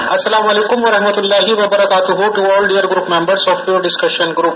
Assalamu alaikum wa rahmatullahi wa barakatuhu to all dear group members of your discussion group.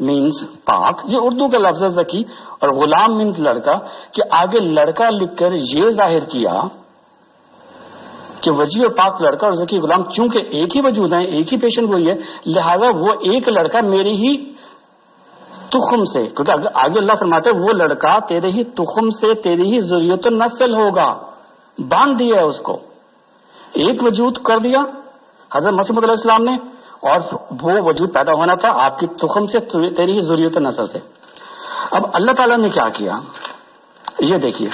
مینز پاک، یہ اردو کا لفظ ہے ذکی، اور غلام مینز لڑکا، کہ آگے لڑکا لکھ کر یہ ظاہر کیا کہ وجی اور پاک لڑکا اور ذکی غلام چونکہ ایک ہی وجود ہیں، ایک ہی پیشن گوئی ہے، لہذا وہ ایک لڑکا میرے ہی تخم سے، کیونکہ آگے اللہ فرماتے ہیں وہ لڑکا تیرے ہی تخم سے، تیری ہی ذریت و نسل ہوگا، باندھ دیا ہے اس کو، ایک وجود کر دیا حضرت مسیح علیہ السلام نے، اور وہ وجود پیدا ہونا تھا آپ کی تخم سے، تیری ہی ذریت و نسل سے۔ اب اللہ تعالیٰ نے کیا کیا یہ دیکھیے،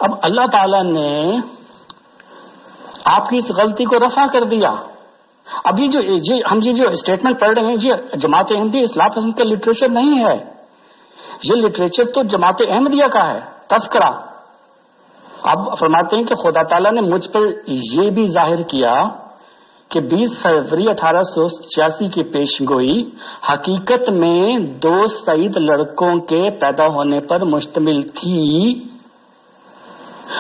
اب اللہ تعالیٰ نے آپ کی اس غلطی کو رفع کر دیا۔ اب ہم جو اسٹیٹمنٹ پڑھ رہے ہیں یہ جماعت احمدیہ اصلاح پسند کا لٹریچر نہیں ہے، یہ لٹریچر تو جماعت احمدیہ کا ہے، تذکرہ۔ اب فرماتے ہیں کہ خدا تعالیٰ نے مجھ پر یہ بھی ظاہر کیا کہ 20 فروری 1886 کی پیش گوئی حقیقت میں 2 سعید لڑکوں کے پیدا ہونے پر مشتمل تھی،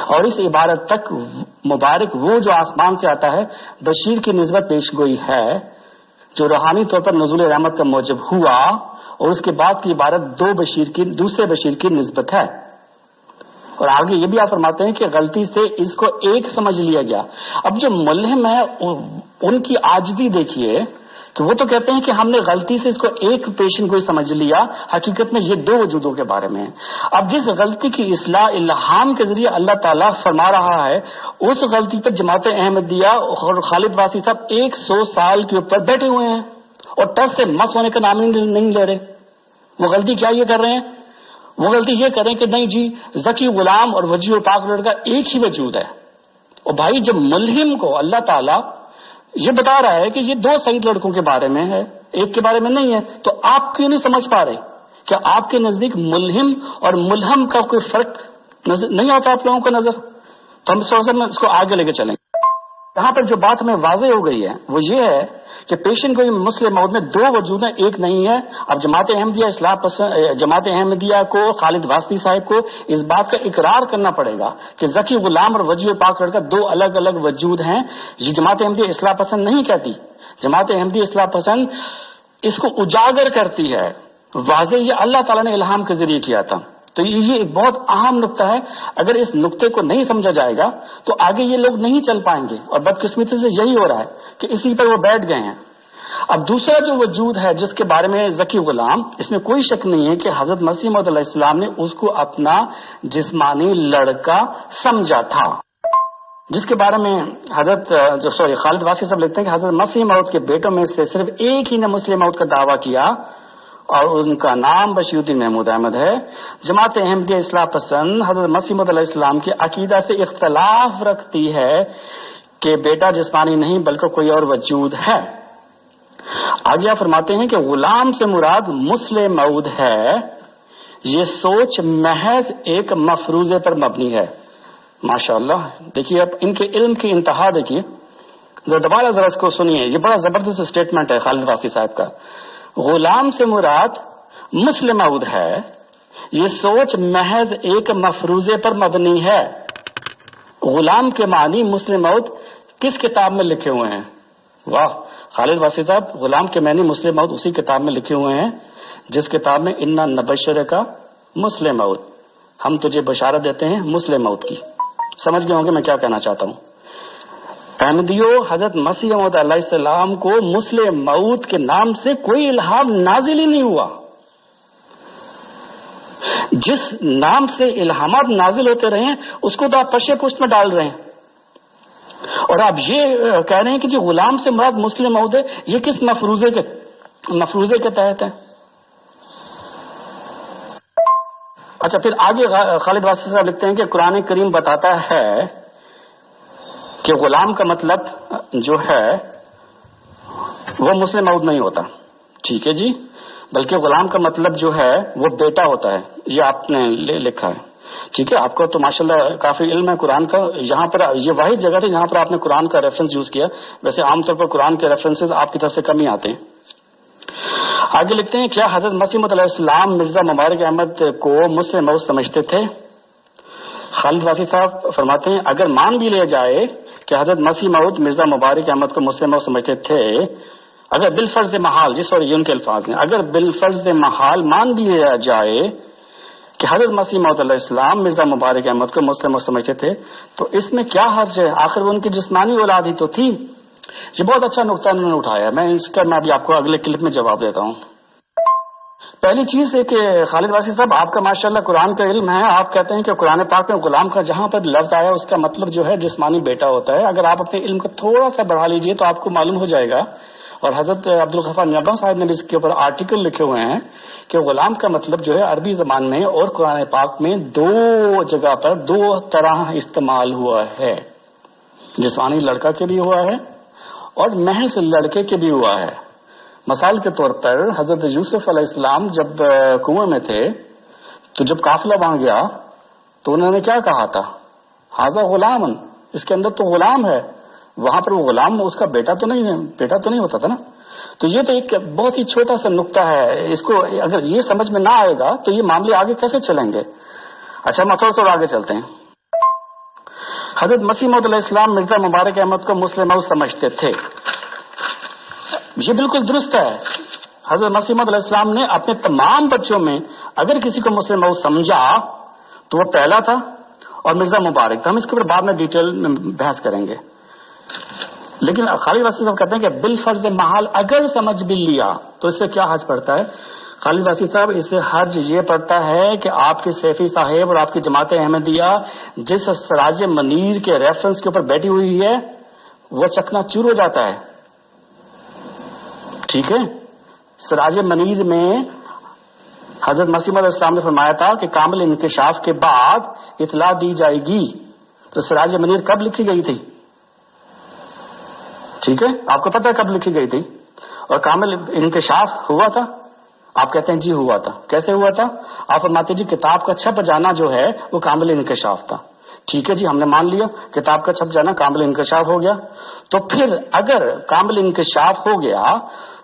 اور اس عبارت تک مبارک وہ جو آسمان سے آتا ہے بشیر کی نسبت پیش گوئی ہے جو روحانی طور پر نزول رحمت کا موجب ہوا، اور اس کے بعد کی عبارت دوسرے بشیر کی نسبت ہے۔ اور آگے یہ بھی آپ فرماتے ہیں کہ غلطی سے اس کو ایک سمجھ لیا گیا۔ اب جو ملہم ہے ان کی عاجزی دیکھیے کہ وہ تو کہتے ہیں کہ ہم نے غلطی سے اس کو ایک پیشن کو سمجھ لیا، حقیقت میں یہ 2 وجودوں کے بارے میں ہے۔ اب جس غلطی کی اصلاح الہام کے ذریعے اللہ تعالیٰ فرما رہا ہے، اس غلطی پر جماعت احمدیہ اور خالد واسی صاحب 100 سال کے اوپر بیٹھے ہوئے ہیں اور ٹس سے مس ہونے کا نام ہی نہیں لے رہے۔ وہ غلطی کیا یہ کر رہے ہیں؟ وہ غلطی یہ کر رہے ہیں کہ نہیں جی ذکی غلام اور وجی و پاک لڑکا ایک ہی وجود ہے۔ اور بھائی جب ملہم کو اللہ تعالیٰ یہ بتا رہا ہے کہ یہ 2 سعید لڑکوں کے بارے میں ہے، ایک کے بارے میں نہیں ہے، تو آپ کیوں نہیں سمجھ پا رہے؟ کیا آپ کے نزدیک ملہم اور ملہم کا کوئی فرق نہیں آتا آپ لوگوں کو نظر؟ تو ہم اس کو آگے لے کے چلیں۔ یہاں پر جو بات ہمیں واضح ہو گئی ہے وہ یہ ہے کہ پیشن گوئی مسلم موت میں 2 وجود ہیں، ایک نہیں ہے۔ اب جماعت احمدیہ کو، خالد واسطی صاحب کو اس بات کا اقرار کرنا پڑے گا کہ ذکی غلام اور وجی پاک لڑکا 2 الگ الگ وجود ہیں۔ یہ جماعت احمدیہ اصلاح پسند نہیں کہتی، جماعت احمدیہ اصلاح پسند اس کو اجاگر کرتی ہے، واضح یہ اللہ تعالیٰ نے الہام کے ذریعے کیا تھا۔ تو یہ ایک بہت اہم نقطہ ہے، اگر اس نقطے کو نہیں سمجھا جائے گا تو آگے یہ لوگ نہیں چل پائیں گے، اور بدقسمتی سے یہی ہو رہا ہے کہ اسی پر وہ بیٹھ گئے ہیں۔ اب دوسرا جو وجود ہے جس کے بارے میں ذکی غلام، اس میں کوئی شک نہیں ہے کہ حضرت مسیح موعود علیہ السلام نے اس کو اپنا جسمانی لڑکا سمجھا تھا، جس کے بارے میں خالد واسی صاحب لکھتے ہیں کہ حضرت مسیح موعود کے بیٹوں میں سے صرف ایک ہی نے مسلم موعود کا دعویٰ کیا اور ان کا نام بشیر الدین محمود احمد ہے۔ جماعت احمدیہ اصلاح پسند حضرت مسیح موعود علیہ السلام کے عقیدہ سے اختلاف رکھتی ہے کہ بیٹا جسمانی نہیں بلکہ کوئی اور وجود ہے۔ آگے آپ فرماتے ہیں کہ غلام سے مراد مسلم موعود ہے، یہ سوچ محض ایک مفروضے پر مبنی ہے۔ ماشاءاللہ، دیکھیے اب ان کے علم کی انتہا دیکھیے، دوبارہ ذرا اس کو سنیے، یہ بڑا زبردست اسٹیٹمنٹ ہے خالد واسی صاحب کا۔ غلام سے مراد مسلم موعود ہے، یہ سوچ محض ایک مفروضے پر مبنی ہے۔ غلام کے معنی مسلم موعود کس کتاب میں لکھے ہوئے ہیں؟ واہ خالد واسی صاحب، غلام کے معنی مسلم موعود اسی کتاب میں لکھے ہوئے ہیں جس کتاب میں انا نبشر کا مسلم موعود، ہم تجھے بشارت دیتے ہیں مسلم موعود کی۔ سمجھ گئے ہوں گے میں کیا کہنا چاہتا ہوں؟ احمدیو، حضرت مسیح موعود علیہ السلام کو مسلم موعود کے نام سے کوئی الہام نازل ہی نہیں ہوا۔ جس نام سے الہامات نازل ہوتے رہے ہیں اس کو تو آپ پشے پشت میں ڈال رہے ہیں، اور آپ یہ کہہ رہے ہیں کہ جی غلام سے مراد مسلم موعود ہے، یہ کس مفروضے کے تحت ہے؟ اچھا، پھر آگے خالد واسی صاحب لکھتے ہیں کہ قرآن کریم بتاتا ہے کہ غلام کا مطلب جو ہے وہ مسلم موعود نہیں ہوتا، ٹھیک ہے جی، بلکہ غلام کا مطلب جو ہے وہ بیٹا ہوتا ہے، یہ آپ نے لکھا ہے، ٹھیک ہے۔ آپ کو تو ماشاءاللہ کافی علم ہے قرآن کا، یہاں پر یہ واحد جگہ تھی جہاں پر آپ نے قرآن کا ریفرنس یوز کیا، ویسے عام طور پر قرآن کے ریفرنسز آپ کی طرف سے کم ہی آتے ہیں۔ آگے لکھتے ہیں کیا حضرت مسیح موعود علیہ السلام مرزا مبارک احمد کو مسلم موعود سمجھتے تھے؟ خالد واسی صاحب فرماتے ہیں اگر مان بھی لیا جائے کہ حضرت مسیح موعود مرزا مبارک احمد کو مسلم موعود سمجھتے تھے، اگر بالفرض محال، جس اور یہ ان کے الفاظ ہیں، اگر بالفرض محال مان لیا جائے کہ حضرت مسیح موعود علیہ السلام مرزا مبارک احمد کو مسلم سمجھتے تھے تو اس میں کیا حرج ہے؟ آخر وہ ان کی جسمانی اولاد ہی تو تھی۔ یہ بہت اچھا نقطہ انہوں نے اٹھایا، میں اس کا میں ابھی آپ کو اگلے کلپ میں جواب دیتا ہوں۔ پہلی چیز ہے کہ خالد واسی صاحب، آپ کا ماشاءاللہ قرآن کا علم ہے، آپ کہتے ہیں کہ قرآن پاک میں غلام کا جہاں پر لفظ آیا اس کا مطلب جو ہے جسمانی بیٹا ہوتا ہے۔ اگر آپ اپنے علم کو تھوڑا سا بڑھا لیجئے تو آپ کو معلوم ہو جائے گا، اور حضرت عبدالغفار نیابا صاحب نے بھی اس کے اوپر آرٹیکل لکھے ہوئے ہیں کہ غلام کا مطلب جو ہے عربی زبان میں اور قرآن پاک میں دو جگہ پر دو طرح استعمال ہوا ہے، جسمانی لڑکا کے بھی ہوا ہے اور محض لڑکے کے بھی ہوا ہے۔ مثال کے طور پر حضرت یوسف علیہ السلام جب کنویں میں تھے تو جب قافلہ وہاں گیا تو انہوں نے کیا کہا تھا؟ ھذا غلام، اس کے اندر تو غلام ہے۔ وہاں پر وہ غلام اس کا بیٹا تو نہیں ہوتا تھا نا۔ تو یہ تو ایک بہت ہی چھوٹا سا نقطہ ہے، اس کو اگر یہ سمجھ میں نہ آئے گا تو یہ معاملے آگے کیسے چلیں گے؟ اچھا ہم تھوڑا سا آگے چلتے ہیں۔ حضرت مسیح موعود علیہ السلام مرزا مبارک احمد کو مسلم موعود سمجھتے تھے، یہ بالکل درست ہے۔ حضرت مسیح موعود علیہ السلام نے اپنے تمام بچوں میں اگر کسی کو مسلم موعود سمجھا تو وہ پہلا تھا اور مرزا مبارک تھا۔ ہم اس کے اوپر بعد میں ڈیٹیل میں بحث کریں گے، لیکن خالد واسی صاحب کہتے ہیں کہ بالفرض محال اگر سمجھ بھی لیا تو اس سے کیا حرج پڑتا ہے؟ خالد واسی صاحب، اس سے حرج یہ پڑتا ہے کہ آپ کے سیفی صاحب اور آپ کی جماعت احمدیہ جس سراج منیر کے ریفرنس کے اوپر بیٹھی ہوئی ہے وہ چکنا چور ہو جاتا ہے۔ ٹھیک ہے، سراج منیر میں حضرت مسیح علیہ السلام نے فرمایا تھا کہ کامل انکشاف کے بعد اطلاع دی جائے گی، تو سراج منیر کب لکھی گئی تھی؟ ٹھیک ہے، آپ کو پتہ ہے کب لکھی گئی تھی؟ اور کامل انکشاف ہوا تھا؟ آپ کہتے ہیں جی ہوا تھا۔ کیسے ہوا تھا؟ آپ فرماتے جی کتاب کا چھپ جانا جو ہے وہ کامل انکشاف تھا۔ ٹھیک ہے جی، ہم نے مان لیا کتاب کا چھپ جانا کامل انکشاف ہو گیا۔ تو پھر اگر کامل انکشاف ہو گیا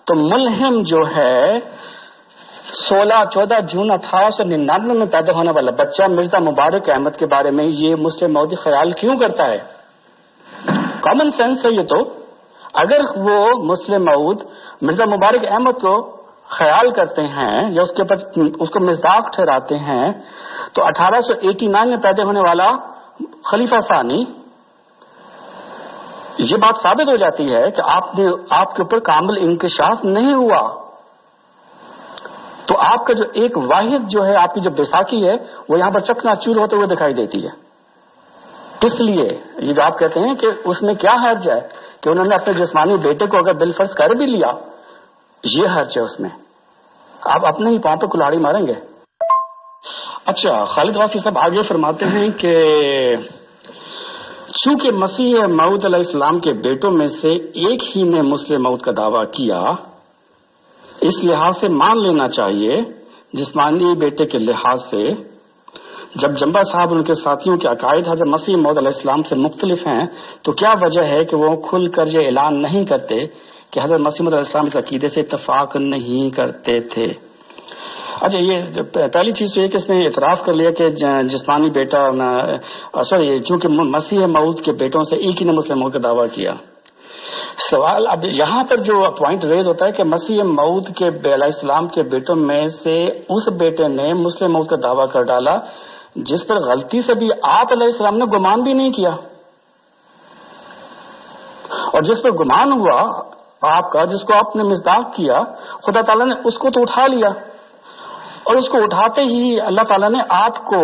تو ملہم جو ہے 14 جون 1899 میں پیدا ہونے والا بچہ مرزا مبارک احمد کے بارے میں یہ مسلم موعودی خیال کیوں کرتا ہے؟ کامن سینس ہے یہ تو۔ اگر وہ مسلم موعود مرزا مبارک احمد کو خیال کرتے ہیں یا اس کے اوپر اس کو مصداق ٹھہراتے ہیں تو 1889 میں پیدا ہونے والا خلیفہ ثانی، یہ بات ثابت ہو جاتی ہے کہ آپ کے اوپر کامل انکشاف نہیں ہوا۔ تو آپ کا جو ایک واحد جو ہے آپ کی جو بیساکھی ہے وہ یہاں پر چکنا چور ہوتے ہوئے دکھائی دیتی ہے۔ اس لیے یہ جو آپ کہتے ہیں کہ اس میں کیا حرج ہے کہ انہوں نے اپنے جسمانی بیٹے کو اگر بالفرض کر بھی لیا، یہ حرج ہے اس میں، آپ اپنے ہی پاؤں پہ کلاڑی ماریں گے۔ اچھا خالد واسی صاحب آگے فرماتے ہیں کہ چونکہ مسیح موعود علیہ السلام کے بیٹوں میں سے ایک ہی نے مسلم موعود کا دعویٰ کیا، اس لحاظ سے مان لینا چاہیے جسمانی بیٹے کے لحاظ سے جب جنبا صاحب ان کے ساتھیوں کے عقائد حضرت مسیح موعود علیہ السلام سے مختلف ہیں تو کیا وجہ ہے کہ وہ کھل کر یہ اعلان نہیں کرتے کہ حضرت مسیح موعود علیہ السلام اس عقیدے سے اتفاق نہیں کرتے تھے؟ اچھا یہ پہلی چیز تو یہ کہ اس نے اعتراف کر لیا کہ جسمانی بیٹا چونکہ مسیح موعود کے بیٹوں سے ایک ہی نے مسلم موعود کا دعویٰ کیا۔ سوال اب یہاں پر جو پوائنٹ ریز ہوتا ہے کہ مسیح موعود کے علیہ السلام کے بیٹوں میں سے اس بیٹے نے مسلم موعود کا دعویٰ کر ڈالا جس پر غلطی سے بھی آپ علیہ السلام نے گمان بھی نہیں کیا، اور جس پر گمان ہوا آپ کا، جس کو آپ نے مصداق کیا، خدا تعالیٰ نے اس کو تو اٹھا لیا، اور اس کو اٹھاتے ہی اللہ تعالیٰ نے آپ کو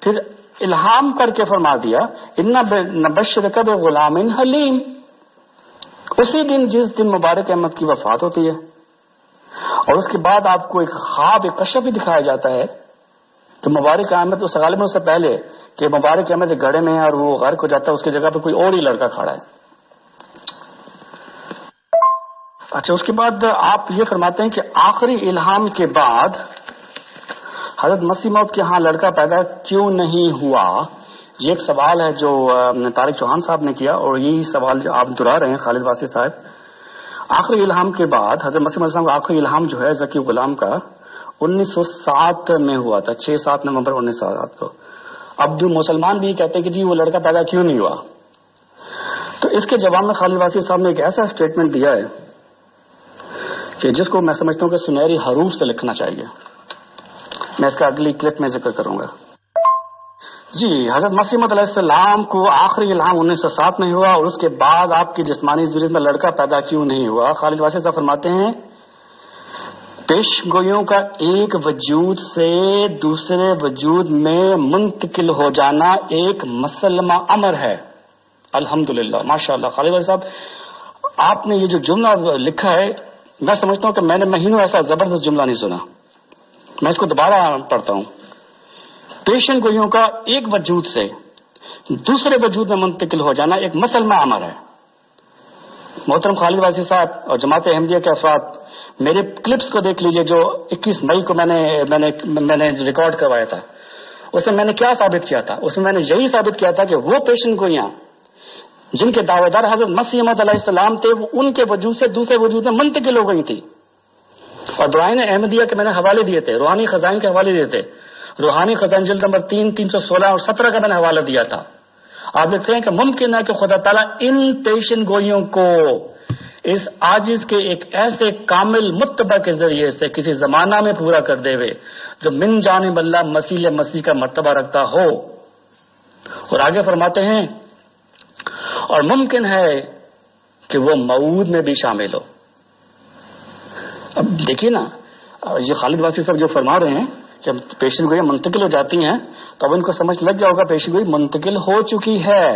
پھر الہام کر کے فرما دیا اِنَّا نَبَشِّرُکَ بِغُلَامٍ حَلِيمٍ۔ اسی دن جس دن مبارک احمد کی وفات ہوتی ہے، اور اس کے بعد آپ کو ایک خواب ایک کشف بھی دکھایا جاتا ہے کہ مبارک احمد اس غالباً اس سے پہلے کہ مبارک احمد ایک گڑھے میں ہے اور وہ غرق ہو جاتا ہے، اس کی جگہ پہ کوئی اور ہی لڑکا کھڑا ہے۔ اچھا اس کے بعد آپ یہ فرماتے ہیں کہ آخری الہام کے بعد حضرت مسیح موعود کے ہاں لڑکا پیدا کیوں نہیں ہوا؟ یہ ایک سوال ہے جو طارق چوہان صاحب نے کیا، اور یہی سوال جو آپ دہرا رہے ہیں خالد واسی صاحب۔ آخری الہام کے بعد حضرت مسیح علیہ السلام کا آخری الہام جو ہے ذکی غلام کا 1907 میں ہوا تھا، 6-7 نومبر 1907 کو۔ اب جو مسلمان بھی کہتے ہیں کہ جی وہ لڑکا پیدا کیوں نہیں ہوا، تو اس کے جواب میں خالد واسی صاحب نے ایک ایسا اسٹیٹمنٹ دیا ہے کہ جس کو میں سمجھتا ہوں کہ سنہری حروف سے لکھنا چاہیے. میں اس کا اگلی کلپ میں ذکر کروں گا. جی، حضرت مسیح موعود علیہ السلام کو آخری الہام 1907 میں ہوا، اور اس کے بعد آپ کی جسمانی ضرورت میں لڑکا پیدا کیوں نہیں ہوا؟ خالد واسع صاحب فرماتے ہیں پیش گوئیوں کا ایک وجود سے دوسرے وجود میں منتقل ہو جانا ایک مسلمہ امر ہے. الحمدللہ، ماشاءاللہ. خالد واسع صاحب، آپ نے یہ جو جملہ لکھا ہے، میں سمجھتا ہوں کہ میں نے مہینوں ایسا زبردست جملہ نہیں سنا. میں اس کو دوبارہ پڑھتا ہوں. پیشن گوئیوں کا ایک وجود سے دوسرے وجود میں منتقل ہو جانا ایک مسلمہ امر ہے. محترم خالد واسع صاحب اور جماعت احمدیہ کے افراد، میرے کلپس کو دیکھ لیجئے جو 21 مئی کو میں نے ریکارڈ کروایا تھا. اس میں میں نے کیا ثابت کیا تھا؟ اس میں میں نے یہی ثابت کیا تھا کہ وہ پیشن گوئیاں جن کے دعوے دار حضرت مسیح موعود علیہ السلام تھے، وہ ان کے وجود سے دوسرے وجود میں منتقل ہو گئی تھی. اور برائن احمدیہ کے میں نے حوالے دیے تھے، روحانی خزائن کے حوالے دیے تھے. روحانی خزائن جلد نمبر 3 316 اور 17 کا میں نے حوالہ دیا تھا. آپ لکھتے ہیں کہ ممکن ہے کہ خدا تعالیٰ ان پیشن گوئیوں کو اس عاجز کے ایک ایسے کامل متبع کے ذریعے سے کسی زمانہ میں پورا کر دے ہوئے جو من جانب اللہ مسیح کا مرتبہ رکھتا ہو. اور آگے فرماتے ہیں اور ممکن ہے کہ وہ موعود میں بھی شامل ہو. اب دیکھیے نا، یہ خالد واسع صاحب جو فرما رہے ہیں کہ پیشن گوئی منتقل ہو جاتی ہیں، تو اب ان کو سمجھ لگ گیا ہوگا پیشن گوئی منتقل ہو چکی ہے.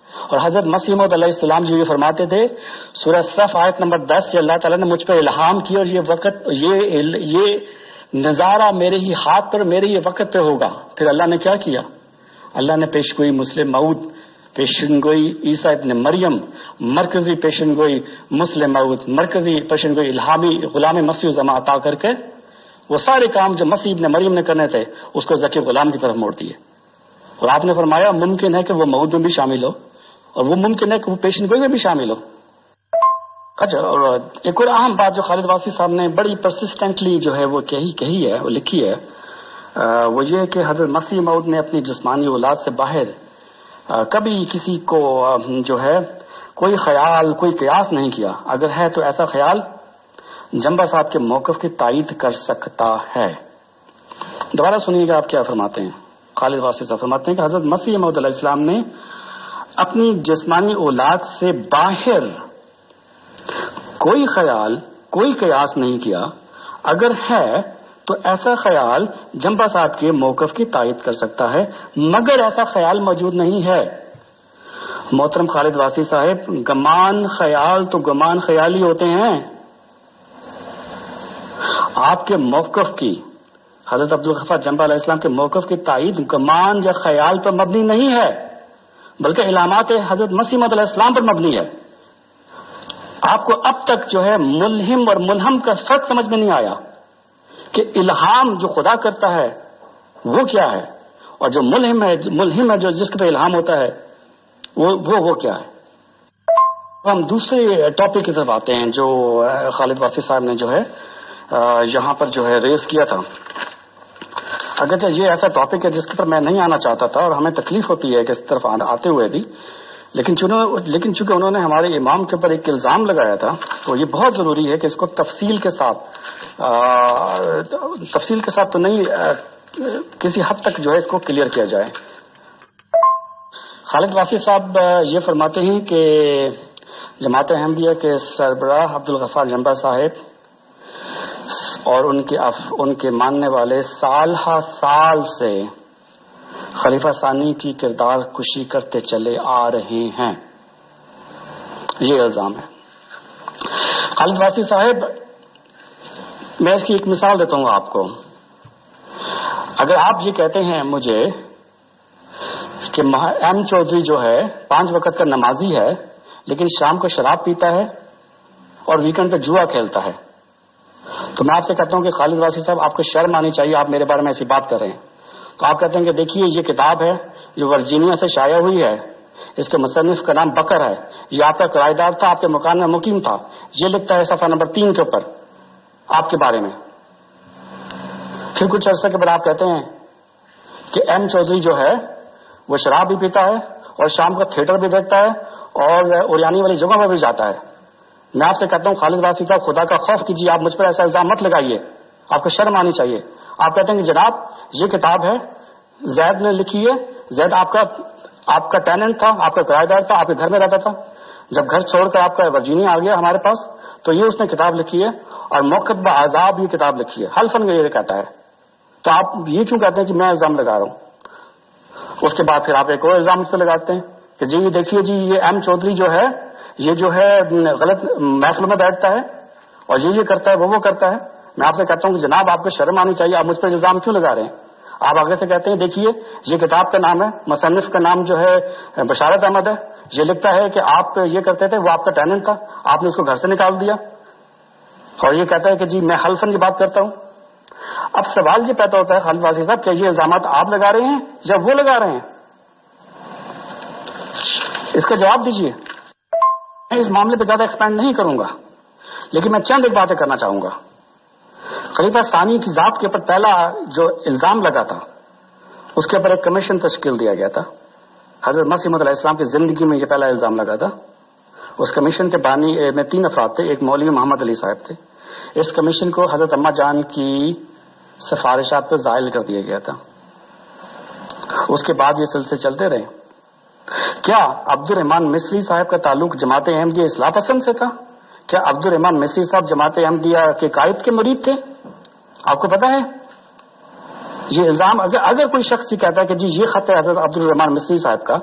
اور حضرت مسیح موعود علیہ السلام جو یہ فرماتے تھے سورہ صف آیت نمبر 10 سے، اللہ تعالیٰ نے مجھ پہ الہام کیا اور یہ وقت یہ نظارہ میرے ہی ہاتھ پر میرے ہی وقت پہ ہوگا. پھر اللہ نے کیا کیا؟ اللہ نے پیش گوئی مسلم موعود، پیشن گوئی عیسیٰ ابن مریم، مرکزی پیشن گوئی مسلم موعود، مرکزی پیشن گوئی الہامی غلام مسیح زماں عطا کر کے وہ سارے کام جو مسیح ابن مریم نے کرنے تھے اس کو ذکی غلام کی طرف موڑ دیے. اور آپ نے فرمایا ممکن ہے کہ وہ موعود میں بھی شامل ہو، اور وہ ممکن ہے کہ وہ پیشن گوئی میں بھی شامل ہو. اچھا، اور ایک اور اہم بات جو خالد واسع صاحب نے بڑی پرسسٹنٹلی جو ہے وہ کہی ہے، وہ لکھی ہے، وہ یہ کہ حضرت مسیح موعود نے اپنی جسمانی اولاد سے باہر کبھی کسی کو جو ہے کوئی خیال، کوئی قیاس نہیں کیا. اگر ہے تو ایسا خیال جنبہ صاحب کے موقف کی تائید کر سکتا ہے. دوبارہ سنیے گا آپ کیا فرماتے ہیں. خالد واسع صاحب فرماتے ہیں کہ حضرت مسیح موعود علیہ السلام نے اپنی جسمانی اولاد سے باہر کوئی خیال، کوئی قیاس نہیں کیا. اگر ہے تو ایسا خیال جنبہ صاحب کے موقف کی تائید کر سکتا ہے، مگر ایسا خیال موجود نہیں ہے. محترم خالد واسع صاحب، گمان خیال تو گمان خیال ہی ہوتے ہیں. آپ کے موقف کی، حضرت عبدالغفار جنبہ علیہ السلام کے موقف کی تائید گمان یا خیال پر مبنی نہیں ہے، بلکہ علامات حضرت مسیح موعود علیہ السلام پر مبنی ہے. آپ کو اب تک جو ہے ملہم اور ملہم کا فرق سمجھ میں نہیں آیا کہ الہام جو خدا کرتا ہے وہ کیا ہے، اور جو ملہم ہے جو جس پہ الہام ہوتا ہے وہ کیا ہے. ہم دوسرے ٹاپک کی طرف آتے ہیں جو خالد واسع صاحب نے جو ہے یہاں پر جو ہے ریز کیا تھا. اگرچہ یہ ایسا ٹاپک ہے جس کے پر میں نہیں آنا چاہتا تھا اور ہمیں تکلیف ہوتی ہے کہ اس طرف آتے ہوئے بھی، لیکن چونکہ انہوں نے ہمارے امام کے اوپر ایک الزام لگایا تھا، تو یہ بہت ضروری ہے کہ اس کو تفصیل کے ساتھ تو نہیں، کسی حد تک جو ہے اس کو کلیئر کیا جائے. خالد واسع صاحب یہ فرماتے ہیں کہ جماعت احمدیہ کے سربراہ عبدالغفار جنبہ صاحب اور ان کے ماننے والے سال ہا سال سے خلیفہ ثانی کی کردار کشی کرتے چلے آ رہے ہیں. یہ الزام ہے. خالد واسع صاحب، میں اس کی ایک مثال دیتا ہوں آپ کو. اگر آپ یہ کہتے ہیں مجھے کہ ایم چودھری جو ہے 5 وقت کا نمازی ہے لیکن شام کو شراب پیتا ہے اور ویکنڈ پہ جوا کھیلتا ہے، تو میں آپ سے کہتا ہوں کہ خالد واسع صاحب، آپ کو شرم آنی چاہیے، آپ میرے بارے میں ایسی بات کر رہے ہیں. تو آپ کہتے ہیں کہ دیکھیے یہ کتاب ہے جو ورجینیا سے شائع ہوئی ہے، اس کے مصنف کا نام بکر ہے، یہ آپ کا کرایہ دار تھا، آپ کے مکان میں مقیم تھا، یہ لکھتا ہے صفحہ نمبر 3 کے اوپر آپ کے بارے میں. پھر کچھ عرصہ کے بعد آپ کہتے ہیں کہ ایم چودھری جو ہے وہ شراب بھی پیتا ہے اور شام کو تھیٹر بھی دیکھتا ہے اور اوریانی والی جگہ پر بھی جاتا ہے. میں آپ سے کہتا ہوں خالد واسی صاحب خدا کا خوف کیجیے، آپ مجھ پر ایسا الزام مت لگائیے، آپ کو شرم آنی چاہیے. آپ کہتے ہیں کہ جناب یہ کتاب ہے زید نے لکھی ہے، زید آپ کا ٹیننٹ تھا، آپ کا کرایہ دار تھا، آپ کے گھر میں رہتا تھا، جب گھر چھوڑ کر آپ کا ورجینیا آ گیا ہمارے پاس تو یہ اس نے کتاب لکھی ہے اور موقف بعذاب یہ کتاب لکھی ہے، حلفاً یہ کہتا ہے. تو آپ یہ کیوں کہتے ہیں کہ میں الزام لگا رہا ہوں؟ اس کے بعد پھر آپ ایک اور الزام اس پہ لگاتے ہیں کہ جی یہ دیکھیے جی یہ ایم چودھری جو ہے یہ جو ہے غلط محفلوں میں بیٹھتا ہے اور یہ کرتا ہے وہ کرتا ہے. میں آپ سے کہتا ہوں کہ جناب آپ کو شرم آنی چاہیے، آپ مجھ پہ الزام کیوں لگا رہے ہیں؟ آپ آگے سے کہتے ہیں دیکھیے یہ کتاب کا نام ہے، مصنف کا نام جو ہے بشارت احمد ہے، یہ لکھتا ہے کہ آپ یہ کرتے تھے، وہ آپ کا ٹیننٹ تھا، آپ نے اس کو گھر سے نکال دیا، اور یہ کہتا ہے کہ جی میں حلفاً کی بات کرتا ہوں. اب سوال یہ پیدا ہوتا ہے خالد واسی صاحب، کیا یہ الزامات آپ لگا رہے ہیں یا وہ لگا رہے ہیں؟ اس کا جواب دیجیے. میں اس معاملے پہ زیادہ ایکسپینڈ نہیں کروں گا، لیکن میں چند ایک باتیں کرنا چاہوں گا. خلیفہ ثانی کی ذات کے اوپر پہلا جو الزام لگا تھا اس کے اوپر ایک کمیشن تشکیل دیا گیا تھا. حضرت مسیح موعود علیہ السلام کی زندگی میں یہ پہلا الزام لگا تھا. اس کمیشن کے بانی میں 3 افراد تھے. ایک مولوی محمد علی صاحب تھے. اس کمیشن کو حضرت اماں جان کی سفارشات پہ زائل کر دیا گیا تھا. اس کے بعد یہ سلسلے چلتے رہے. کیا عبد الرحمان مصری صاحب کا تعلق جماعت احمدیہ اصلاح پسند سے تھا؟ کیا عبد الرحمان مصری صاحب جماعت احمدیہ کے قائد کے مرید تھے؟ آپ کو پتا ہے یہ الزام اگر کوئی شخص یہ کہتا ہے کہ جی یہ خط ہے حضرت عبد الرحمان مصری صاحب کا،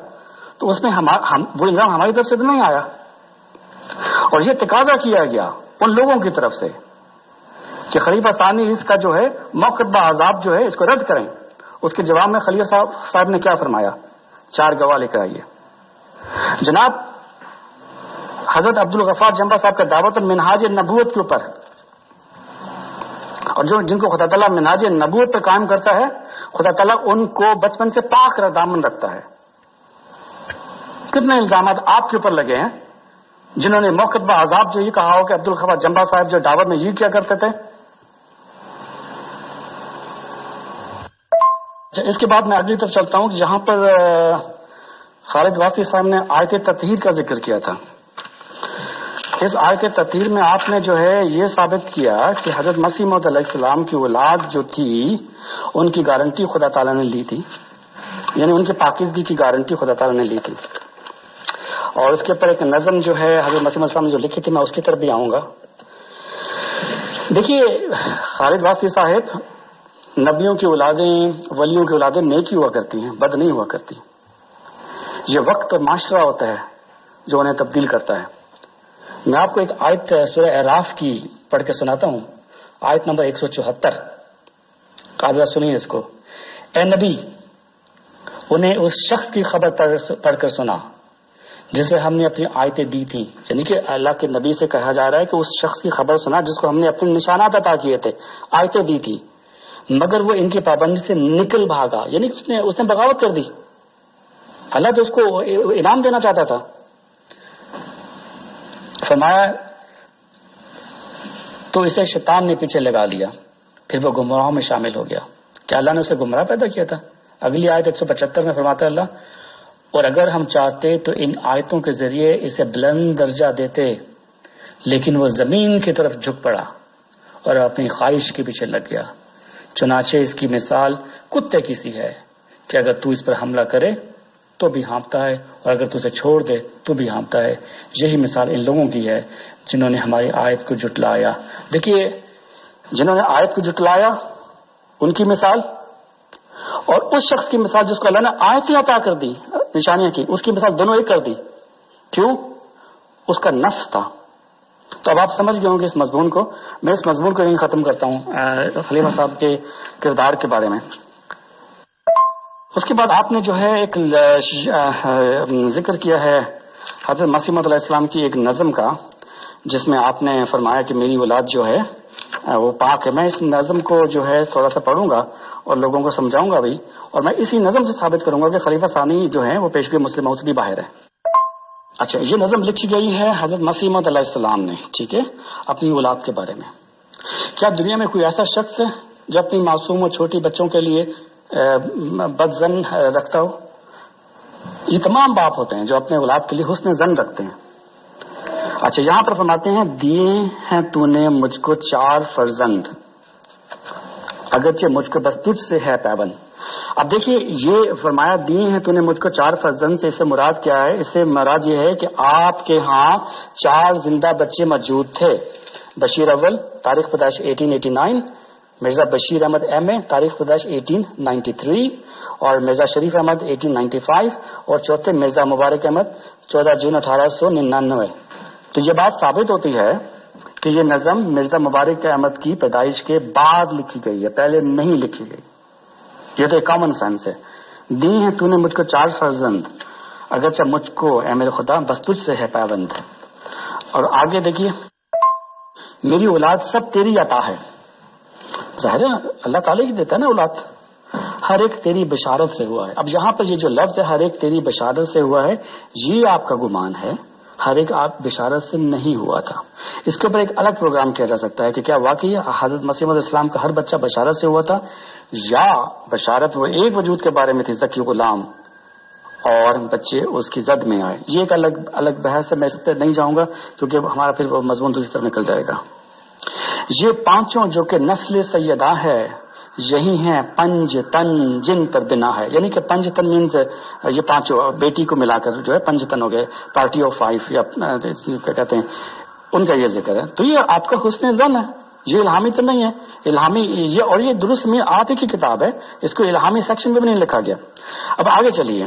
تو اس میں وہ الزام ہماری طرف سے تو نہیں آیا، اور یہ تقاضا کیا گیا ان لوگوں کی طرف سے کہ خلیفہ ثانی اس کا جو ہے موقف بعذاب جو ہے اس کو رد کریں. اس کے جواب میں خلیفہ صاحب نے کیا فرمایا؟ 4 گواہ لے کر آئیے. جناب حضرت عبد الغفار جنبا صاحب کا دعوت المنہاج نبوت کے اوپر، اور جن کو خدا تعالیٰ منہاج نبوت پہ قائم کرتا ہے، خدا تعالیٰ ان کو بچپن سے پاک دامن رکھتا ہے. کتنے الزامات آپ کے اوپر لگے ہیں جنہوں نے موقف بعذاب جو یہ کہا ہو کہ عبد الغفار جنبا صاحب جو دعوت میں یہ کیا کرتے تھے. اس کے بعد میں اگلی طرف چلتا ہوں جہاں پر خالد واسی صاحب نے آیت تطہیر کا ذکر کیا تھا. اس آیت تطہیر میں آپ نے جو ہے یہ ثابت کیا کہ حضرت مسیح موعود علیہ السلام کی اولاد جو تھی ان کی گارنٹی خدا تعالیٰ نے لی تھی، یعنی ان کی پاکیزگی کی گارنٹی خدا تعالیٰ نے لی تھی. اور اس کے اوپر ایک نظم جو ہے حضرت مسیح السلام نے جو لکھی تھی، میں اس کی طرف بھی آؤں گا. دیکھیے خالد واسی صاحب، نبیوں کی اولادیں ولیوں کی اولادیں نیک ہی ہوا کرتی ہیں، بد نہیں ہوا کرتی. یہ وقت اور معاشرہ ہوتا ہے جو انہیں تبدیل کرتا ہے. میں آپ کو ایک آیت سورہ اعراف کی پڑھ کے سناتا ہوں، آیت نمبر 174. ذرا سنیے اس کو. اے نبی، انہیں اس شخص کی خبر پڑھ کر سنا جسے ہم نے اپنی آیتیں دی تھیں. یعنی کہ اللہ کے نبی سے کہا جا رہا ہے کہ اس شخص کی خبر سنا جس کو ہم نے اپنے نشانات عطا کیے تھے، آیتیں دی تھی، مگر وہ ان کی پابندی سے نکل بھاگا. یعنی کہ اس نے بغاوت کر دی. اللہ تو اس کو انعام دینا چاہتا تھا. فرمایا تو اسے شیطان نے پیچھے لگا لیا، پھر وہ گمراہوں میں شامل ہو گیا. کیا اللہ نے اسے گمراہ پیدا کیا تھا؟ اگلی آیت 175 میں فرماتا ہے اللہ، اور اگر ہم چاہتے تو ان آیتوں کے ذریعے اسے بلند درجہ دیتے، لیکن وہ زمین کی طرف جھک پڑا اور اپنی خواہش کے پیچھے لگ گیا. چنانچہ اس کی مثال کتے کی سی ہے کہ اگر تو اس پر حملہ کرے تو بھی ہانپتا ہے، اور اگر تو اسے چھوڑ دے تو بھی ہانپتا ہے. یہی مثال ان لوگوں کی ہے جنہوں نے ہماری آیت کو جھٹلایا. دیکھیے جنہوں نے آیت کو جھٹلایا ان کی مثال، اور اس شخص کی مثال جس کو اللہ نے آیتیں عطا کر دی، نشانیاں کی، اس کی مثال دونوں ایک کر دی. کیوں؟ اس کا نفس تھا. تو اب آپ سمجھ گئے ہوں گے اس مضمون کو. میں اس مضمون کو یہیں ختم کرتا ہوں خلیفہ صاحب کے کردار کے بارے میں. اس کے بعد آپ نے جو ہے ایک ذکر کیا ہے حضرت مسیح موعود علیہ السلام کی ایک نظم کا، جس میں آپ نے فرمایا کہ میری اولاد جو ہے وہ پاک ہے. میں اس نظم کو جو ہے تھوڑا سا پڑھوں گا اور لوگوں کو سمجھاؤں گا بھی، اور میں اسی نظم سے ثابت کروں گا کہ خلیفہ ثانی جو ہے وہ پیشگی مسلموں سے بھی باہر ہے. اچھا، یہ نظم لکھی گئی ہے حضرت مسیح موعود علیہ السلام نے، ٹھیک ہے، اپنی اولاد کے بارے میں. کیا دنیا میں کوئی ایسا شخص ہے جو اپنی معصوم اور چھوٹی بچوں کے لیے بد ظن رکھتا ہو؟ یہ تمام باپ ہوتے ہیں جو اپنے اولاد کے لیے حسن ظن رکھتے ہیں. اچھا یہاں پر فرماتے ہیں دیے ہیں تو نے مجھ کو 4 فرزند اگرچہ مجھ کو بس تجھ سے ہے پیوند. اب دیکھیے یہ فرمایا دیے ہیں تو نے مجھ کو 4 فرزند سے اس سے مراد کیا ہے؟ اس سے مراد یہ ہے کہ آپ کے ہاں 4 زندہ بچے موجود تھے. بشیر اول تاریخ پیدائش 1889, مرزا بشیر احمد ایم اے تاریخ پیدائش 1893 اور مرزا شریف احمد 1895 اور چوتھے مرزا مبارک احمد 14 جون 1899. تو یہ بات ثابت ہوتی ہے کہ یہ نظم مرزا مبارک احمد کی پیدائش کے بعد لکھی گئی ہے, پہلے نہیں لکھی گئی. یہ تو ایک کامن سینس ہے. دی ہیں تو نے مجھ کو 4 فرزند اگرچہ مجھ کو اے میرے خدا بس تجھ سے ہے پیوند. اور آگے دیکھیے میری اولاد سب تیری عطا ہے. ظاہر ہے اللہ تعالیٰ ہی دیتا ہے نا اولاد. ہر ایک تیری بشارت سے ہوا ہے. اب یہاں پر یہ جو لفظ ہے ہر ایک تیری بشارت سے ہوا ہے, یہ آپ کا گمان ہے, ہر ایک آپ بشارت سے نہیں ہوا تھا. اس کے اوپر ایک الگ پروگرام کیا جا سکتا ہے کہ کیا واقعی حضرت مسیح علیہ السلام کا ہر بچہ بشارت سے ہوا تھا, یا بشارت وہ ایک وجود کے بارے میں تھی ذکی غلام اور بچے اس کی زد میں آئے. یہ ایک الگ بحث ہے, میں اس پہ نہیں جاؤں گا کیونکہ ہمارا پھر وہ مضمون دوسری طرف نکل جائے گا. یہ 5 جو کہ نسل سیدہ ہے یہی ہیں پنج تن جن پر بنا ہے. یعنی کہ پنج تن مینز یہ 5 بیٹی کو ملا کر جو ہے پنج تن ہو گئے, پارٹی آف 5 یا کیا کہتے ہیں, ان کا یہ ذکر ہے. تو یہ آپ کا حسن ظن ہے, یہ الہامی تو نہیں ہے. الہامی یہ اور یہ درست میں آپ ہی کی کتاب ہے, اس کو الہامی سیکشن میں بھی نہیں لکھا گیا. اب آگے چلیے,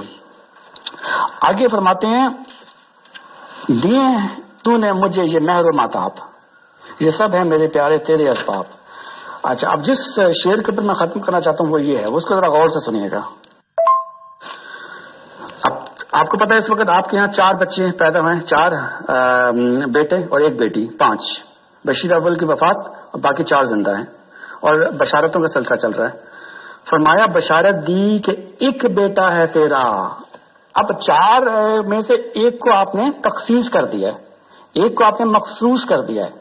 آگے فرماتے ہیں دیے تو نے مجھے یہ مہر و ماتاب, یہ سب ہے میرے پیارے تیرے اسباب. اچھا اب جس شعر کے اوپر میں ختم کرنا چاہتا ہوں وہ یہ ہے, اس کو ذرا غور سے سنیے گا. اب آپ کو پتا ہے اس وقت آپ کے یہاں 4 بچے پیدا ہوئے ہیں, 4 بیٹے اور 1 بیٹی, 5. بشیر اول کی وفات اور باقی 4 زندہ ہیں اور بشارتوں کا سلسلہ چل رہا ہے. فرمایا بشارت دی کہ ایک بیٹا ہے تیرا. اب 4 میں سے 1 کو آپ نے تخصیص کر دیا ہے, 1 کو آپ نے مخصوص کر دیا ہے.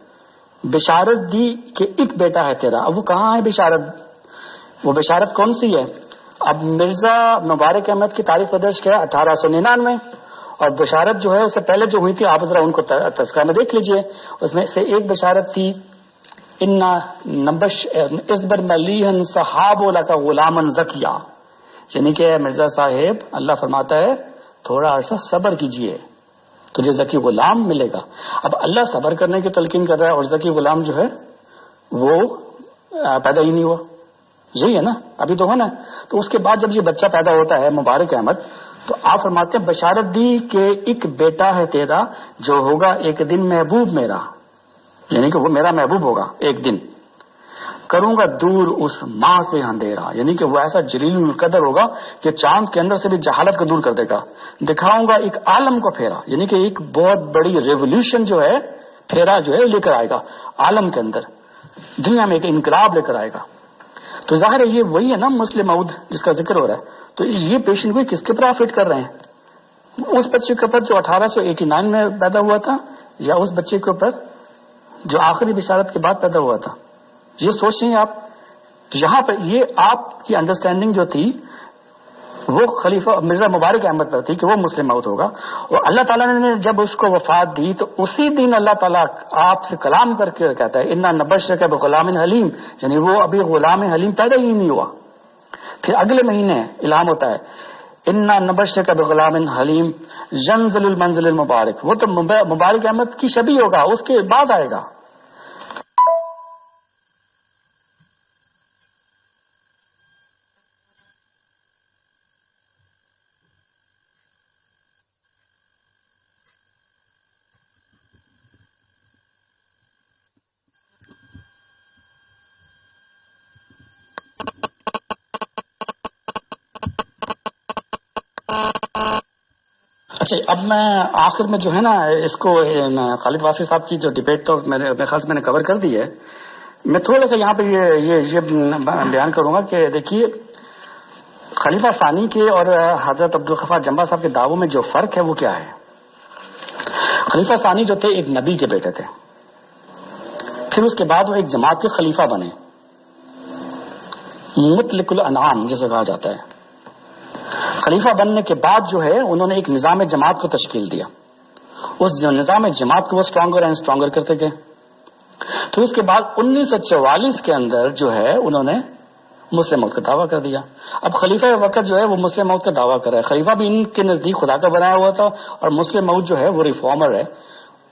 بشارت دی کہ ایک بیٹا ہے تیرا. اب وہ کہاں ہے بشارت؟ وہ بشارت کون سی ہے؟ اب مرزا مبارک احمد کی تاریخ پیدائش کیا ہے 1899, اور بشارت جو ہے اس سے پہلے جو ہوئی تھی آپ ذرا ان کو تذکرہ میں دیکھ لیجئے. اس میں سے ایک بشارت تھی انا نبش اصبر ملیحن صحابو لک غلامن زکیا, یعنی کہ مرزا صاحب اللہ فرماتا ہے تھوڑا عرصہ صبر کیجئے تجھے ذکی غلام ملے گا. اب اللہ صبر کرنے کی تلقین کر رہا ہے اور ذکی غلام جو ہے وہ پیدا ہی نہیں ہوا. یہی ہے نا, ابھی تو ہے نا. تو اس کے بعد جب یہ بچہ پیدا ہوتا ہے مبارک احمد, تو آپ فرماتے ہیں بشارت دی کہ ایک بیٹا ہے تیرا جو ہوگا ایک دن محبوب میرا, یعنی کہ وہ میرا محبوب ہوگا ایک دن. کروں گا دور اس ماں سے اندھیرا, یعنی کہ وہ ایسا جلیل القدر ہوگا کہ چاند کے اندر سے بھی جہالت کو دور کر دے گا. دکھاؤں گا ایک عالم کو پھیرا, یعنی کہ ایک بہت بڑی ریولیوشن جو ہے پھیرا جو ہے لے کر آئے گا عالم کے اندر, دنیا میں ایک انقلاب لے کر آئے گا. تو ظاہر ہے یہ وہی ہے نا مسلم موعود جس کا ذکر ہو رہا ہے. تو یہ پیشن گوئی کس کے اوپر فٹ کر رہے ہیں؟ اس بچے کے اوپر جو 1889 میں پیدا ہوا تھا, یا اس بچے کے اوپر جو آخری بشارت کے بعد پیدا ہوا تھا؟ یہ سوچیں آپ. یہاں پر یہ آپ کی انڈرسٹینڈنگ جو تھی وہ خلیفہ مرزا مبارک احمد پر تھی کہ وہ مسلم موعود ہوگا, اور اللہ تعالیٰ نے جب اس کو وفات دی تو اسی دن اللہ تعالیٰ آپ سے کلام کر کے کہتا ہے انا نبشرک بغلام حلیم, یعنی وہ ابھی غلام حلیم پیدا ہی نہیں ہوا. پھر اگلے مہینے الہام ہوتا ہے انا نبشرک بغلام حلیم ینزل المنزل المبارک, وہ تو مبارک احمد کی شبیہ ہوگا, اس کے بعد آئے گا. اچھا اب میں آخر میں جو ہے نا اس کو خالد واسع صاحب کی جو ڈبیٹ تو میرے خیال سے میں نے کور کر دی ہے. میں تھوڑا سا یہاں پہ یہ بیان کروں گا کہ دیکھیے خلیفہ ثانی کے اور حضرت عبدالغفار جمبا صاحب کے دعووں میں جو فرق ہے وہ کیا ہے. خلیفہ ثانی جو تھے ایک نبی کے بیٹے تھے, پھر اس کے بعد وہ ایک جماعت کے خلیفہ بنے, مطلق الانعام جسے کہا جاتا ہے. خلیفہ بننے کے بعد جو ہے انہوں نے ایک نظام جماعت کو تشکیل دیا, اس جو نظام جماعت کو وہ اسٹرانگر اینڈ اسٹرانگر کرتے گئے. تو اس کے بعد 1944 کے اندر جو ہے انہوں نے مسلم موت کا دعویٰ کر دیا. اب خلیفہ وقت جو ہے وہ مسلم موت کا دعویٰ کر رہا ہے. خلیفہ بھی ان کے نزدیک خدا کا بنایا ہوا تھا اور مسلم موت جو ہے وہ ریفارمر ہے.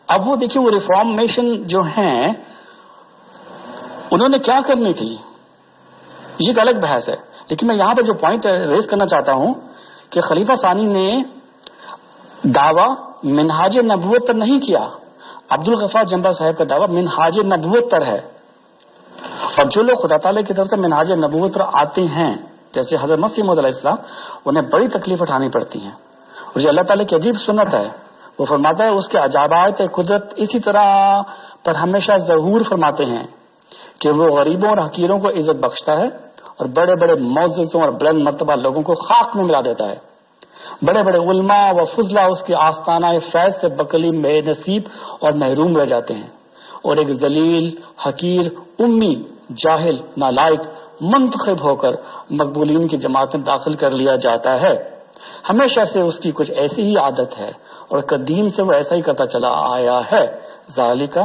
اب وہ دیکھیے وہ ریفارمیشن جو ہیں انہوں نے کیا کرنی تھی یہ ایک الگ بحث ہے. لیکن میں یہاں پہ جو پوائنٹ ریز کرنا چاہتا ہوں کہ خلیفہ ثانی نے دعویٰ منہاج نبوت پر نہیں کیا. عبدالغفار جنبا صاحب کا دعویٰ منہاج نبوت پر ہے. اور جو لوگ خدا تعالیٰ کی طرف سے منہاج نبوت پر آتے ہیں جیسے حضرت مسیح موعود علیہ السلام انہیں بڑی تکلیف اٹھانی پڑتی ہیں. اور جو اللہ تعالیٰ کی عجیب سنت ہے وہ فرماتا ہے اس کے عجائبات قدرت اسی طرح پر ہمیشہ ظہور فرماتے ہیں کہ وہ غریبوں اور حقیروں کو عزت بخشتا ہے اور بڑے بڑے معززوں اور بلند مرتبہ لوگوں کو خاک میں ملا دیتا ہے. بڑے بڑے علماء و فضلہ اس کے آستانہ فیض سے بکلی بے نصیب اور محروم رہ جاتے ہیں اور ایک ذلیل حقیر امی جاہل نالائق منتخب ہو کر مقبولین کی جماعت میں داخل کر لیا جاتا ہے. ہمیشہ سے اس کی کچھ ایسی ہی عادت ہے اور قدیم سے وہ ایسا ہی کرتا چلا آیا ہے. ذالک